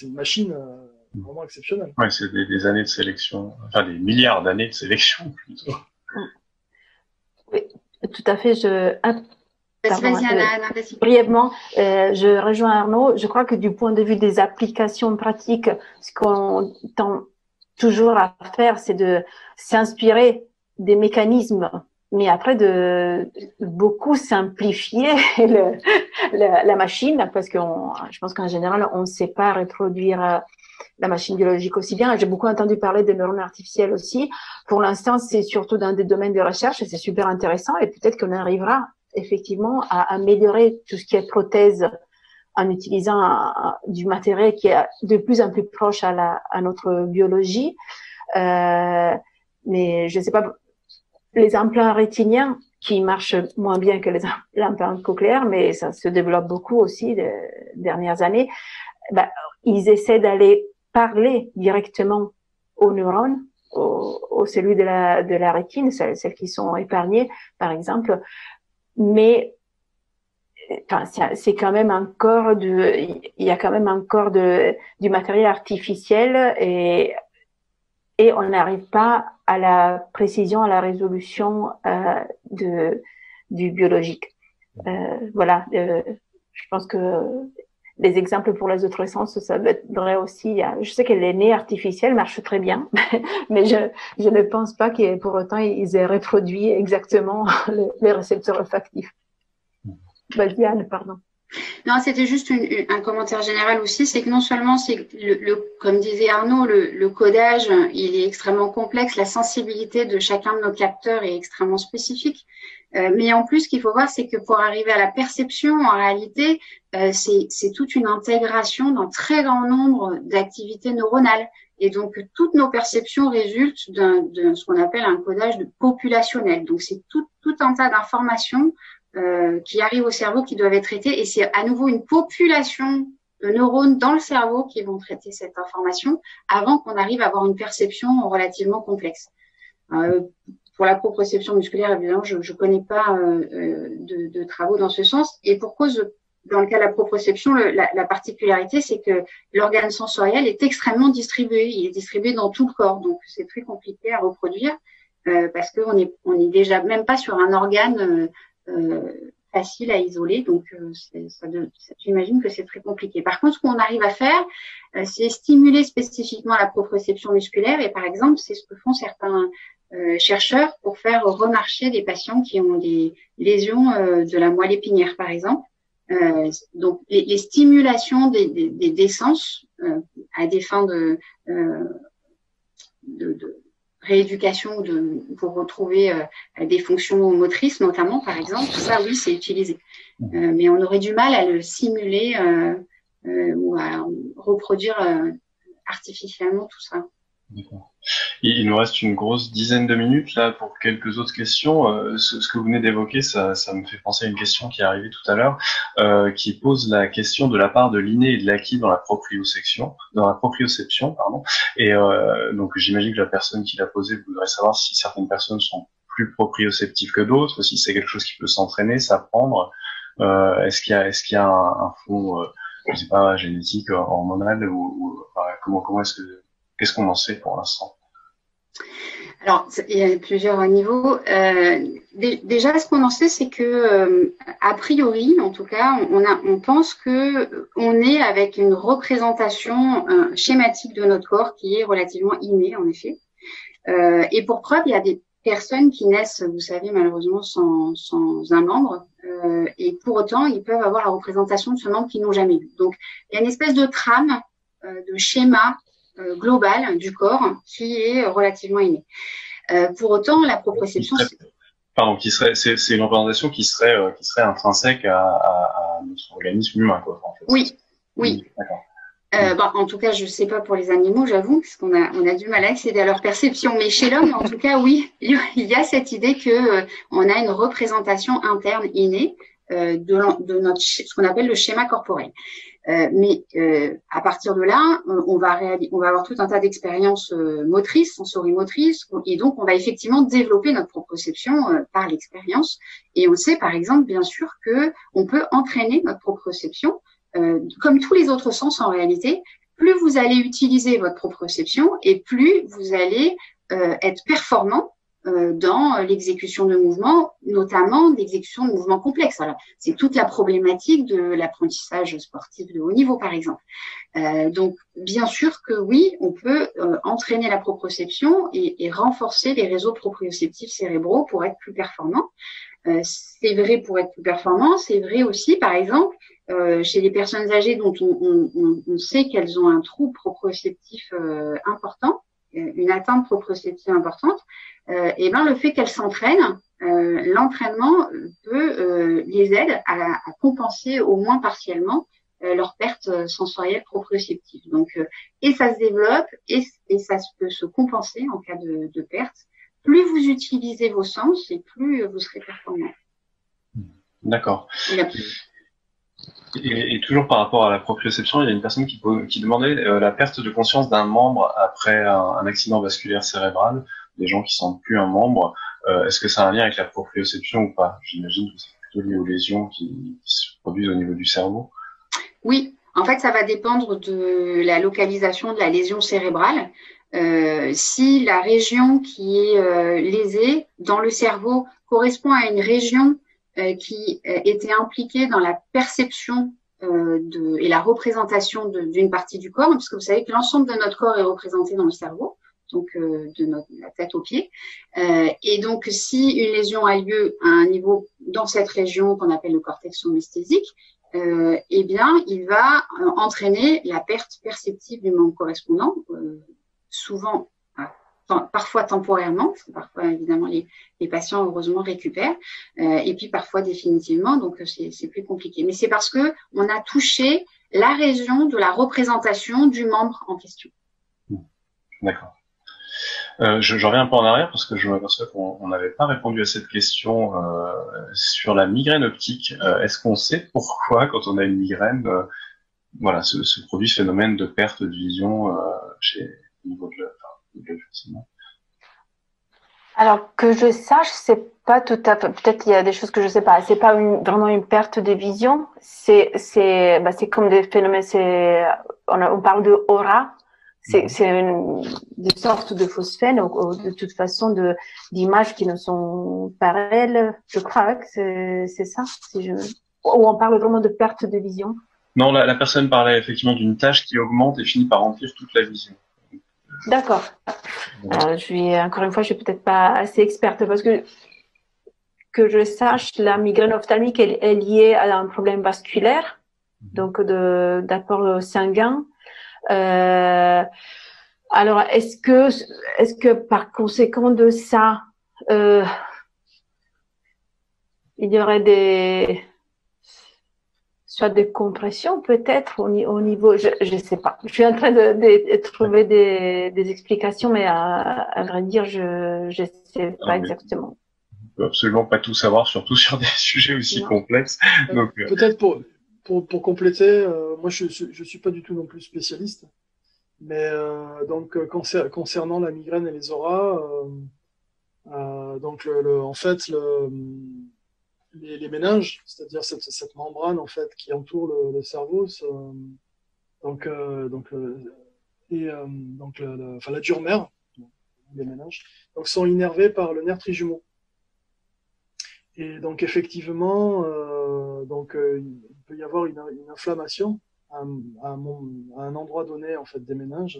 une machine vraiment exceptionnelle. Ouais, c'est des années de sélection, enfin des milliards d'années de sélection plutôt. Oui, tout à fait. Vas-y, Anna, vas-y. Brièvement, je rejoins Arnaud. Je crois que du point de vue des applications pratiques, ce qu'on tend toujours à faire, c'est de s'inspirer des mécanismes, mais après de beaucoup simplifier la machine, parce que je pense qu'en général, on ne sait pas reproduire la machine biologique aussi bien. J'ai beaucoup entendu parler de neurones artificiels aussi. Pour l'instant, c'est surtout dans des domaines de recherche et c'est super intéressant, et peut-être qu'on arrivera effectivement à améliorer tout ce qui est prothèse en utilisant du matériel qui est de plus en plus proche à notre biologie. Mais je ne sais pas, les implants rétiniens qui marchent moins bien que les implants cochléaires, mais ça se développe beaucoup aussi les dernières années. Ils essaient d'aller parler directement aux neurones, aux cellules de la rétine, celles qui sont épargnées, par exemple. Mais c'est quand même encore il y a quand même encore du matériel artificiel et on n'arrive pas à la précision, à la résolution du biologique. Voilà. Je pense que les exemples pour les autres sens, ça devrait aussi. Je sais que les nez artificiels marchent très bien, mais je ne pense pas que pour autant ils aient reproduit exactement les récepteurs olfactifs. Diane, pardon. Non, c'était juste un commentaire général aussi, c'est que non seulement c'est comme disait Arnaud, le codage, il est extrêmement complexe, la sensibilité de chacun de nos capteurs est extrêmement spécifique, mais en plus, ce qu'il faut voir, c'est que pour arriver à la perception, en réalité, c'est toute une intégration d'un très grand nombre d'activités neuronales. Et donc, toutes nos perceptions résultent de ce qu'on appelle un codage populationnel. Donc, c'est tout un tas d'informations qui arrivent au cerveau, qui doivent être traitées. Et c'est à nouveau une population de neurones dans le cerveau qui vont traiter cette information avant qu'on arrive à avoir une perception relativement complexe. Pour la proprioception musculaire, évidemment, je connais pas de travaux dans ce sens. Et pour cause, dans le cas de la proprioception, la particularité, c'est que l'organe sensoriel est extrêmement distribué. Il est distribué dans tout le corps. Donc, c'est très compliqué à reproduire parce qu'on est déjà même pas sur un organe facile à isoler, donc j'imagine que c'est très compliqué. Par contre, ce qu'on arrive à faire, c'est stimuler spécifiquement la proprioception musculaire, et par exemple, c'est ce que font certains chercheurs pour faire remarcher des patients qui ont des lésions de la moelle épinière, par exemple. Donc, les stimulations des sens à des fins de rééducation pour retrouver des fonctions motrices notamment, par exemple, ça oui, c'est utilisé. Mais on aurait du mal à le simuler ou à reproduire artificiellement tout ça. D'accord. Il nous reste une grosse dizaine de minutes là pour quelques autres questions. Ce que vous venez d'évoquer, ça me fait penser à une question qui est arrivée tout à l'heure, qui pose la question de la part de l'inné et de l'acquis dans la proprioception, pardon. Et donc j'imagine que la personne qui l'a posée voudrait savoir si certaines personnes sont plus proprioceptives que d'autres, si c'est quelque chose qui peut s'entraîner, s'apprendre. Est-ce qu'il y a un fond, je sais pas, génétique, hormonal ou comment qu'est-ce qu'on en sait pour l'instant? Alors, il y a plusieurs niveaux. Déjà, ce qu'on en sait, c'est que, a priori, en tout cas, on pense que on est avec une représentation schématique de notre corps qui est relativement innée, en effet. Et pour preuve, il y a des personnes qui naissent, vous savez, malheureusement, sans un membre, et pour autant, ils peuvent avoir la représentation de ce membre qu'ils n'ont jamais eu. Donc, il y a une espèce de trame, de schéma global du corps qui est relativement inné. Pour autant, la proprioception, c'est une représentation qui serait intrinsèque à notre organisme humain, quoi, en fait. Oui. D'accord. En tout cas, je sais pas pour les animaux, j'avoue, parce qu'on a du mal à accéder à leur perception. Mais chez l'homme, en tout cas, oui, il y a cette idée que on a une représentation interne innée de notre ce qu'on appelle le schéma corporel. Mais à partir de là, on va avoir tout un tas d'expériences motrices, sensorimotrices, et donc on va effectivement développer notre proprioception par l'expérience. Et on sait, par exemple, bien sûr, que on peut entraîner notre proprioception, comme tous les autres sens en réalité. Plus vous allez utiliser votre proprioception, et plus vous allez être performant dans l'exécution de mouvements, notamment l'exécution de mouvements complexes. Alors, c'est toute la problématique de l'apprentissage sportif de haut niveau, par exemple. Donc, bien sûr que oui, on peut entraîner la proprioception et renforcer les réseaux proprioceptifs cérébraux pour être plus performants. C'est vrai pour être plus performant, c'est vrai aussi, par exemple, chez les personnes âgées dont on sait qu'elles ont un trouble proprioceptif important, une atteinte proprioceptive importante, et ben le fait qu'elles s'entraînent, l'entraînement peut les aider à compenser au moins partiellement leur perte sensorielle proprioceptive. Donc, et ça se développe et ça peut se compenser en cas de perte. Plus vous utilisez vos sens et plus vous serez performant. D'accord. Et toujours par rapport à la proprioception, il y a une personne qui demandait la perte de conscience d'un membre après un accident vasculaire cérébral, des gens qui sentent plus un membre. Est-ce que ça a un lien avec la proprioception ou pas? J'imagine que c'est plutôt lié aux lésions qui se produisent au niveau du cerveau. Oui, en fait, ça va dépendre de la localisation de la lésion cérébrale. Si la région qui est lésée dans le cerveau correspond à une région qui était impliquée dans la perception et la représentation d'une partie du corps, parce que vous savez que l'ensemble de notre corps est représenté dans le cerveau, donc de la tête aux pieds. Et donc, si une lésion a lieu à un niveau dans cette région qu'on appelle le cortex somesthésique, eh bien, il va entraîner la perte perceptive du membre correspondant, souvent, parfois temporairement, parce que parfois, évidemment, les patients, heureusement, récupèrent, et puis parfois définitivement, donc c'est plus compliqué. Mais c'est parce que on a touché la région de la représentation du membre en question. D'accord. Je reviens un peu en arrière parce que je m'aperçois qu'on n'avait pas répondu à cette question sur la migraine optique. Est-ce qu'on sait pourquoi, quand on a une migraine, voilà, se produit ce phénomène de perte de vision au niveau de l'œil, forcément. Alors que je sache, c'est pas tout à fait. Peut-être qu'il y a des choses que je sais pas. C'est pas vraiment une perte de vision. C'est comme des phénomènes. On parle de aura. C'est des sortes de phosphènes ou de toute façon d'images qui ne sont pas réelles. Je crois que c'est ça. Ou on parle vraiment de perte de vision. Non, la personne parlait effectivement d'une tâche qui augmente et finit par remplir toute la vision. D'accord. Encore une fois, je suis peut-être pas assez experte parce que je sache, la migraine ophtalmique est liée à un problème vasculaire, donc d'apport sanguin. Alors, est-ce que par conséquent de ça, il y aurait soit des compressions peut-être au niveau, je sais pas. Je suis en train de trouver des explications, mais à vrai dire, je sais pas exactement. On peut absolument pas tout savoir, surtout sur des sujets aussi complexes. Donc, peut-être pour compléter, moi je suis pas du tout non plus spécialiste, mais donc concernant la migraine et les auras, donc en fait les méninges, c'est-à-dire cette membrane en fait qui entoure le cerveau, la dure mère, les méninges, donc sont innervés par le nerf trijumeau. Et donc effectivement, il peut y avoir une inflammation à un endroit donné en fait des méninges.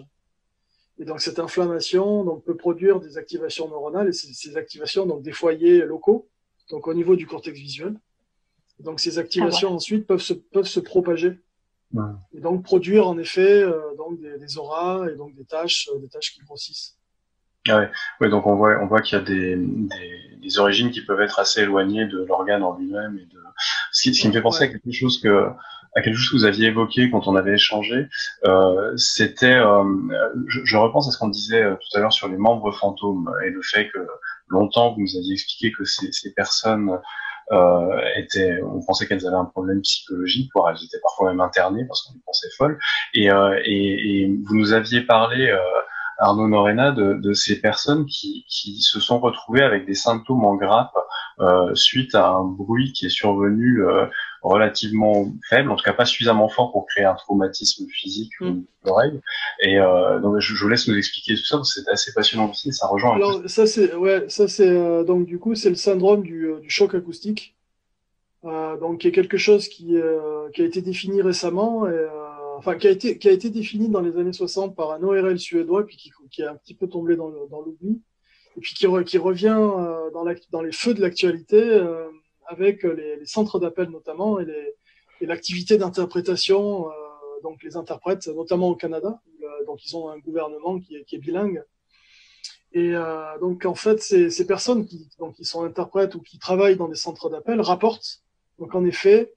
Et donc cette inflammation peut produire des activations neuronales et ces activations donc des foyers locaux, donc au niveau du cortex visuel. Et donc ces activations ensuite peuvent se propager et donc produire en effet donc des auras et donc des taches qui grossissent. Ah ouais, donc on voit qu'il y a des origines qui peuvent être assez éloignées de l'organe en lui-même et ce qui me fait penser à quelque chose que vous aviez évoqué quand on avait échangé. C'était, je repense à ce qu'on disait tout à l'heure sur les membres fantômes et le fait que longtemps vous nous aviez expliqué que ces personnes on pensait qu'elles avaient un problème psychologique, voire elles étaient parfois même internées parce qu'on les pensait folles. Et vous nous aviez parlé, Arnaud Norena, de ces personnes qui se sont retrouvées avec des symptômes en grappe suite à un bruit qui est survenu relativement faible, en tout cas pas suffisamment fort pour créer un traumatisme physique ou l'oreille. Et donc je vous laisse nous expliquer tout ça parce que c'est assez passionnant aussi et ça rejoint. Alors ça c'est donc du coup c'est le syndrome du choc acoustique, donc qui est quelque chose qui a été défini récemment et qui a été défini dans les années 60 par un ORL suédois, puis qui est un petit peu tombé dans l'oubli, et puis qui revient dans les feux de l'actualité avec les centres d'appel notamment et l'activité d'interprétation. Donc les interprètes, notamment au Canada, donc ils ont un gouvernement qui est bilingue. Et donc en fait ces personnes qui sont interprètes ou qui travaillent dans des centres d'appel rapportent donc en effet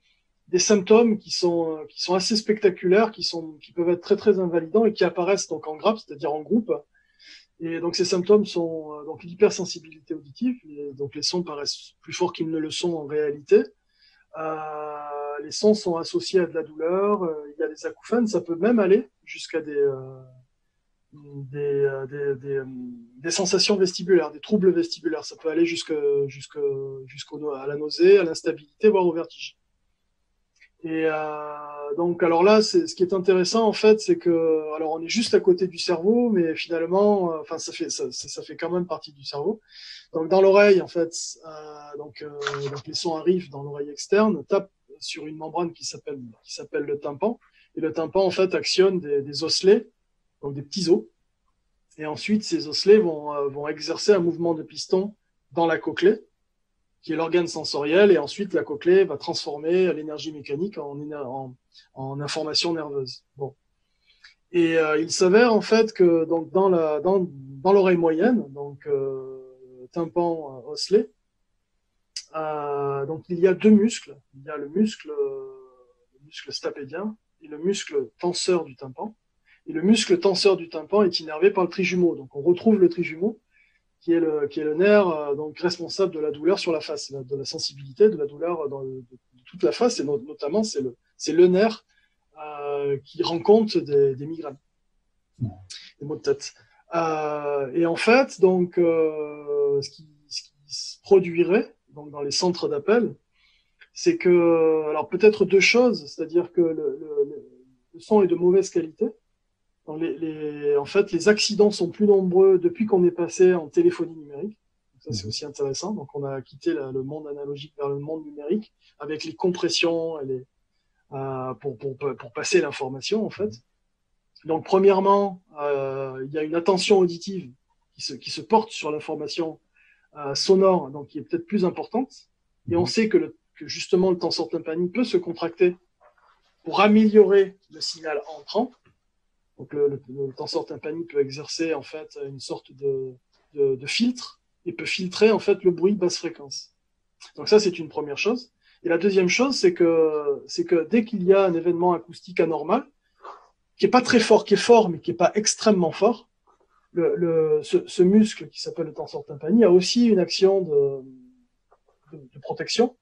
des symptômes qui sont assez spectaculaires, qui peuvent être très très invalidants et qui apparaissent donc en grappe, c'est-à-dire en groupe. Et donc ces symptômes sont donc l'hypersensibilité auditive, donc les sons paraissent plus forts qu'ils ne le sont en réalité. Les sons sont associés à de la douleur, il y a des acouphènes, ça peut même aller jusqu'à des sensations vestibulaires, des troubles vestibulaires, ça peut aller à la nausée, à l'instabilité, voire au vertige. Et donc alors là, ce qui est intéressant en fait, c'est que alors on est juste à côté du cerveau, mais finalement, ça fait quand même partie du cerveau. Donc dans l'oreille en fait, donc les sons arrivent dans l'oreille externe, tapent sur une membrane qui s'appelle le tympan, et le tympan en fait actionne des osselets, donc des petits os, et ensuite ces osselets vont exercer un mouvement de piston dans la cochlée. qui est l'organe sensoriel, et ensuite la cochlée va transformer l'énergie mécanique en information nerveuse. Bon. Et il s'avère en fait que donc dans l'oreille moyenne, donc tympan osselet, donc il y a deux muscles. Il y a le muscle stapédien et le muscle tenseur du tympan. Et le muscle tenseur du tympan est innervé par le trijumeau. Donc on retrouve le trijumeau qui est le nerf donc responsable de la douleur sur la face, de la sensibilité de la douleur de toute la face, et notamment c'est le nerf qui rend compte des migraines, des maux de tête. Et en fait, donc ce qui se produirait donc dans les centres d'appel, c'est que, alors peut-être deux choses, c'est-à-dire que le son est de mauvaise qualité. En fait, les accidents sont plus nombreux depuis qu'on est passé en téléphonie numérique. Donc ça, c'est aussi intéressant. Donc, on a quitté le monde analogique vers le monde numérique avec les compressions et pour passer l'information, en fait. Donc, premièrement, il y a une attention auditive qui se porte sur l'information sonore, donc qui est peut-être plus importante. Et on sait que justement le tenseur tympanique peut se contracter pour améliorer le signal entrant. Donc le tenseur tympanique peut exercer en fait une sorte de filtre et peut filtrer en fait le bruit basse fréquence. Donc ça, c'est une première chose. Et la deuxième chose, c'est que dès qu'il y a un événement acoustique anormal, qui est pas très fort, qui est fort mais qui est pas extrêmement fort, ce muscle qui s'appelle le tenseur tympanique a aussi une action de protection.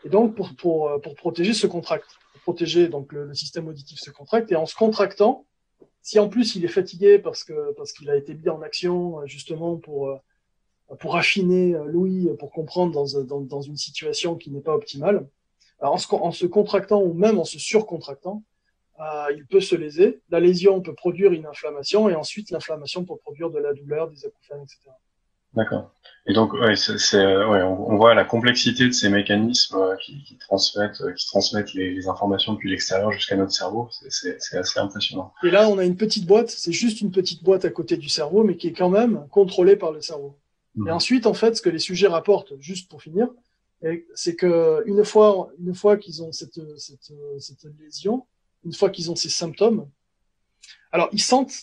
Et donc pour protéger se contracte, pour protéger donc le système auditif se contracte, et en se contractant, si en plus il est fatigué parce qu'il a été mis en action justement pour affiner l'ouïe, pour comprendre dans une situation qui n'est pas optimale, alors en se contractant ou même en se surcontractant, il peut se léser. La lésion peut produire une inflammation, et ensuite l'inflammation peut produire de la douleur, des acouphènes, etc. D'accord. Et donc, on voit la complexité de ces mécanismes qui transmettent les informations depuis l'extérieur jusqu'à notre cerveau. C'est assez impressionnant. Et là, on a une petite boîte. C'est juste une petite boîte à côté du cerveau, mais qui est quand même contrôlée par le cerveau. Et ensuite, en fait, ce que les sujets rapportent, juste pour finir, c'est que une fois qu'ils ont cette lésion, une fois qu'ils ont ces symptômes, alors ils sentent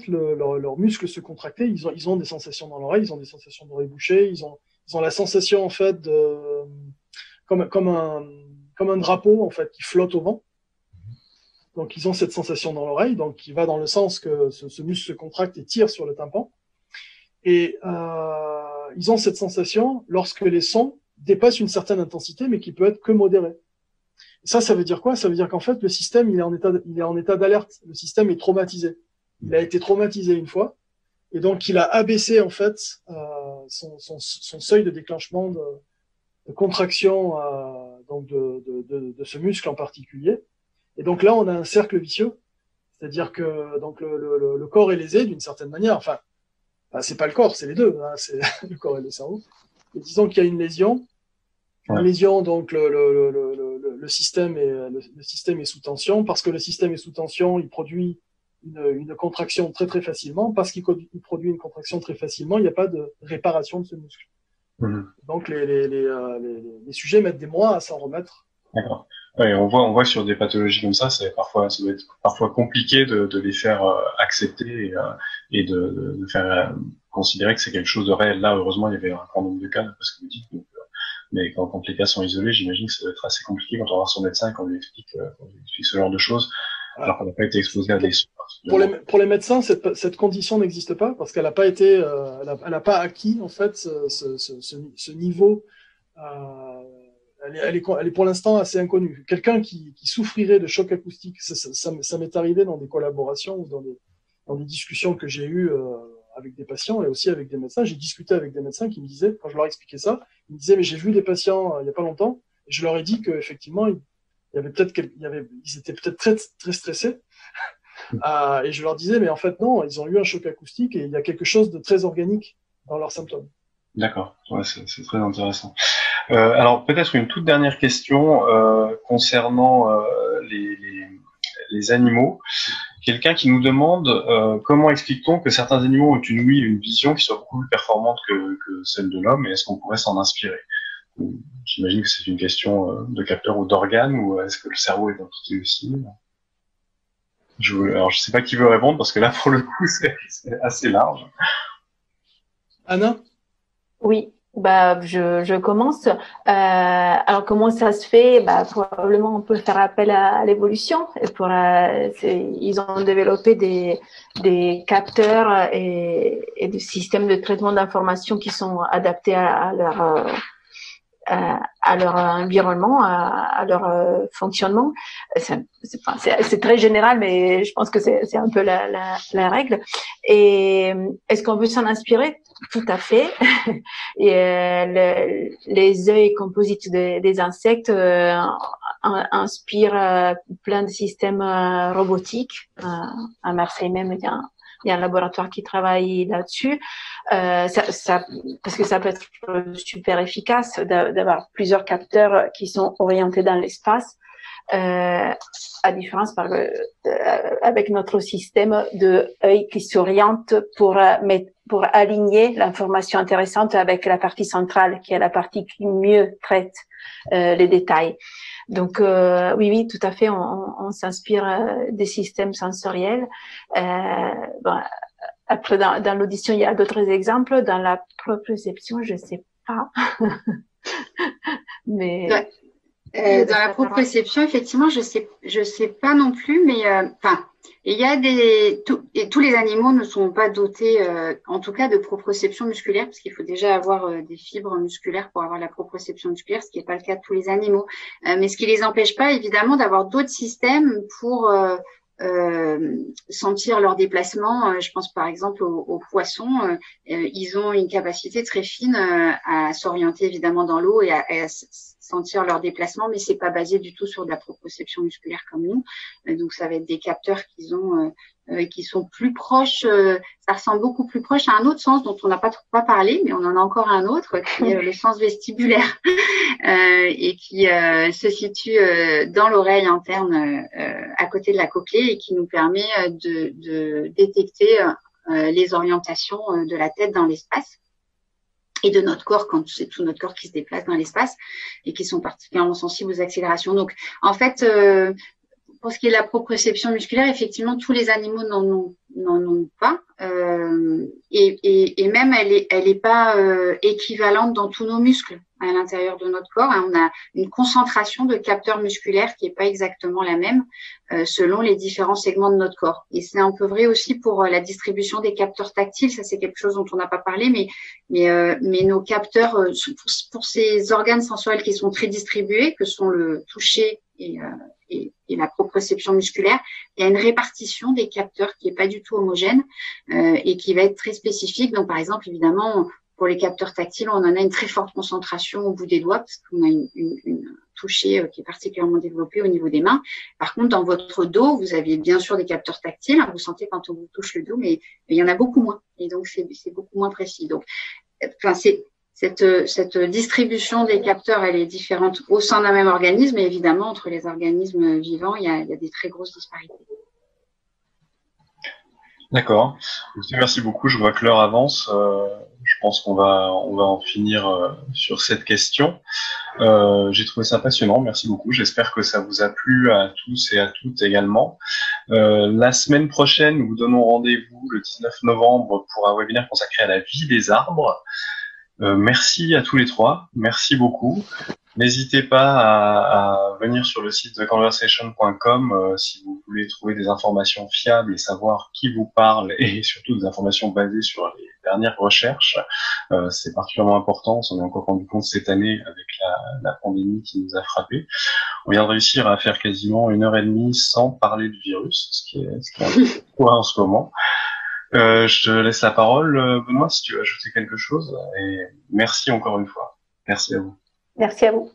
leurs muscles se contracter, ils ont des sensations dans l'oreille, ils ont des sensations d'oreille bouchée, ils ont la sensation en fait comme un drapeau en fait qui flotte au vent. Donc ils ont cette sensation dans l'oreille, donc qui va dans le sens que ce muscle se contracte et tire sur le tympan. Et ils ont cette sensation lorsque les sons dépassent une certaine intensité, mais qui peut être que modérée. Ça veut dire quoi? Ça veut dire qu'en fait le système il est en état d'alerte. Le système est traumatisé. Il a été traumatisé une fois, et donc il a abaissé en fait son seuil de déclenchement de contraction donc de ce muscle en particulier. Et donc là on a un cercle vicieux, c'est-à-dire que donc le corps est lésé d'une certaine manière. Enfin, c'est pas le corps, c'est les deux, hein, c'est le corps et le cerveau. Et disons qu'il y a une lésion. Une lésion, donc le système est sous tension. Parce que le système est sous tension, il produit une contraction très très facilement. Parce qu'il produit une contraction très facilement, il n'y a pas de réparation de ce muscle. Donc les sujets mettent des mois à s'en remettre. D'accord. Ouais, on voit sur des pathologies comme ça, ça doit être parfois compliqué de les faire accepter et de faire considérer que c'est quelque chose de réel. Là, heureusement, il y avait un grand nombre de cas, parce que vous dites. Donc, mais quand les cas sont isolés, j'imagine que ça doit être assez compliqué quand on va voir son médecin et qu'on lui explique ce genre de choses, alors qu'on n'a pas été exposé à des soins. Pour les médecins, cette condition n'existe pas, parce qu'elle n'a pas été, elle n'a pas acquis en fait ce niveau. Elle est pour l'instant assez inconnue. Quelqu'un qui souffrirait de choc acoustique, ça m'est arrivé dans des collaborations ou dans des discussions que j'ai eues avec des patients et aussi avec des médecins. J'ai discuté avec des médecins qui me disaient, quand je leur expliquais ça, ils me disaient, mais j'ai vu des patients il n'y a pas longtemps, et je leur ai dit qu'effectivement, ils étaient peut-être très, très stressés. Et je leur disais, mais en fait, non, ils ont eu un choc acoustique et il y a quelque chose de très organique dans leurs symptômes. D'accord, ouais, c'est très intéressant. Alors, peut-être une toute dernière question concernant les animaux. Quelqu'un qui nous demande comment explique-t-on que certains animaux ont une ouïe et une vision qui soient beaucoup plus performantes que celles de l'homme, et est-ce qu'on pourrait s'en inspirer? J'imagine que c'est une question de capteur ou d'organe, ou est-ce que le cerveau est impliqué aussi? Alors, je sais pas qui veut répondre, parce que là, pour le coup, c'est assez large. Anna? Oui, bah, je commence. Alors, comment ça se fait? Bah, probablement, on peut faire appel à l'évolution. Ils ont développé des capteurs et des systèmes de traitement d'information qui sont adaptés à leur environnement, à leur fonctionnement. C'est très général, mais je pense que c'est un peu la règle. Et est-ce qu'on peut s'en inspirer? Tout à fait. Et les œils composites des insectes inspirent plein de systèmes robotiques. À Marseille même, il y a un laboratoire qui travaille là-dessus. Parce que ça peut être super efficace d'avoir plusieurs capteurs qui sont orientés dans l'espace, à différence avec notre système de œil qui s'oriente pour aligner l'information intéressante avec la partie centrale, qui est la partie qui mieux traite les détails. Donc oui, tout à fait, on s'inspire des systèmes sensoriels. Après, dans l'audition, il y a d'autres exemples. Dans la proprioception, je sais pas. Mais dans la proprioception, effectivement, je sais pas non plus, mais il y a tous les animaux ne sont pas dotés, en tout cas, de proprioception musculaire, parce qu'il faut déjà avoir des fibres musculaires pour avoir la proprioception musculaire, ce qui n'est pas le cas de tous les animaux. Mais ce qui les empêche pas, évidemment, d'avoir d'autres systèmes pour sentir leur déplacement. Je pense par exemple aux poissons. Ils ont une capacité très fine à s'orienter évidemment dans l'eau et à sentir leur déplacement, mais c'est pas basé du tout sur de la proprioception musculaire comme nous. Donc ça va être des capteurs qui sont plus proches. Ça ressemble beaucoup plus proche à un autre sens dont on n'a pas parlé, mais on en a encore un autre qui est le sens vestibulaire et qui se situe dans l'oreille interne à côté de la cochlée et qui nous permet de détecter les orientations de la tête dans l'espace et de notre corps quand c'est tout notre corps qui se déplace dans l'espace et qui sont particulièrement sensibles aux accélérations. Donc, en fait, pour ce qui est de la proprioception musculaire, effectivement, tous les animaux n'en ont pas. Et même, elle est pas équivalente dans tous nos muscles à l'intérieur de notre corps. On a une concentration de capteurs musculaires qui est pas exactement la même selon les différents segments de notre corps. Et c'est un peu vrai aussi pour la distribution des capteurs tactiles. Ça, c'est quelque chose dont on n'a pas parlé, mais nos capteurs, pour ces organes sensoriels qui sont très distribués, que sont le toucher et la proprioception musculaire, il y a une répartition des capteurs qui est pas du tout homogène et qui va être très spécifique. Donc, par exemple, évidemment, pour les capteurs tactiles, on en a une très forte concentration au bout des doigts parce qu'on a une toucher qui est particulièrement développée au niveau des mains. Par contre, dans votre dos, vous avez bien sûr des capteurs tactiles. Vous sentez quand on vous touche le dos, mais il y en a beaucoup moins. Et donc, c'est beaucoup moins précis. Donc, cette distribution des capteurs, elle est différente au sein d'un même organisme, et évidemment, entre les organismes vivants, il y a des très grosses disparités. D'accord. Merci beaucoup. Je vois que l'heure avance. Je pense qu'on va en finir sur cette question. J'ai trouvé ça passionnant. Merci beaucoup. J'espère que ça vous a plu à tous et à toutes également. La semaine prochaine, nous vous donnons rendez-vous le 19 novembre pour un webinaire consacré à la vie des arbres. Merci à tous les trois. Merci beaucoup. N'hésitez pas à venir sur le site theconversation.com si vous voulez trouver des informations fiables et savoir qui vous parle et surtout des informations basées sur les dernières recherches. C'est particulièrement important. On s'en est encore rendu compte cette année avec la pandémie qui nous a frappés. On vient de réussir à faire quasiment 1h30 sans parler du virus, ce qui est un point en ce moment. Je te laisse la parole, Benoît, si tu veux ajouter quelque chose. Et merci encore une fois. Merci à vous. Merci à vous.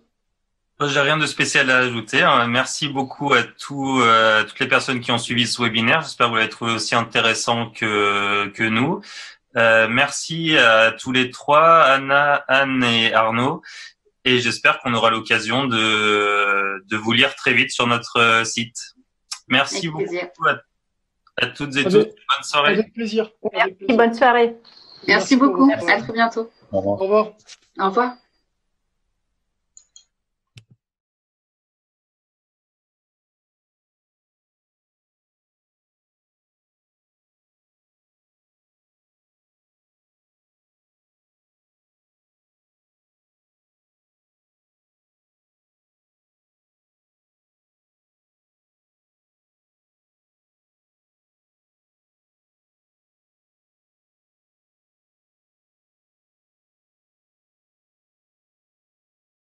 J'ai rien de spécial à ajouter. Merci beaucoup à toutes les personnes qui ont suivi ce webinaire. J'espère que vous l'avez trouvé aussi intéressant que nous. Merci à tous les trois, Anna, Anne et Arnaud. Et j'espère qu'on aura l'occasion de vous lire très vite sur notre site. Merci beaucoup à toutes et tous. Bonne soirée. Avec plaisir. Merci, bonne soirée. Merci beaucoup. À très bientôt. Au revoir. Au revoir. Au revoir.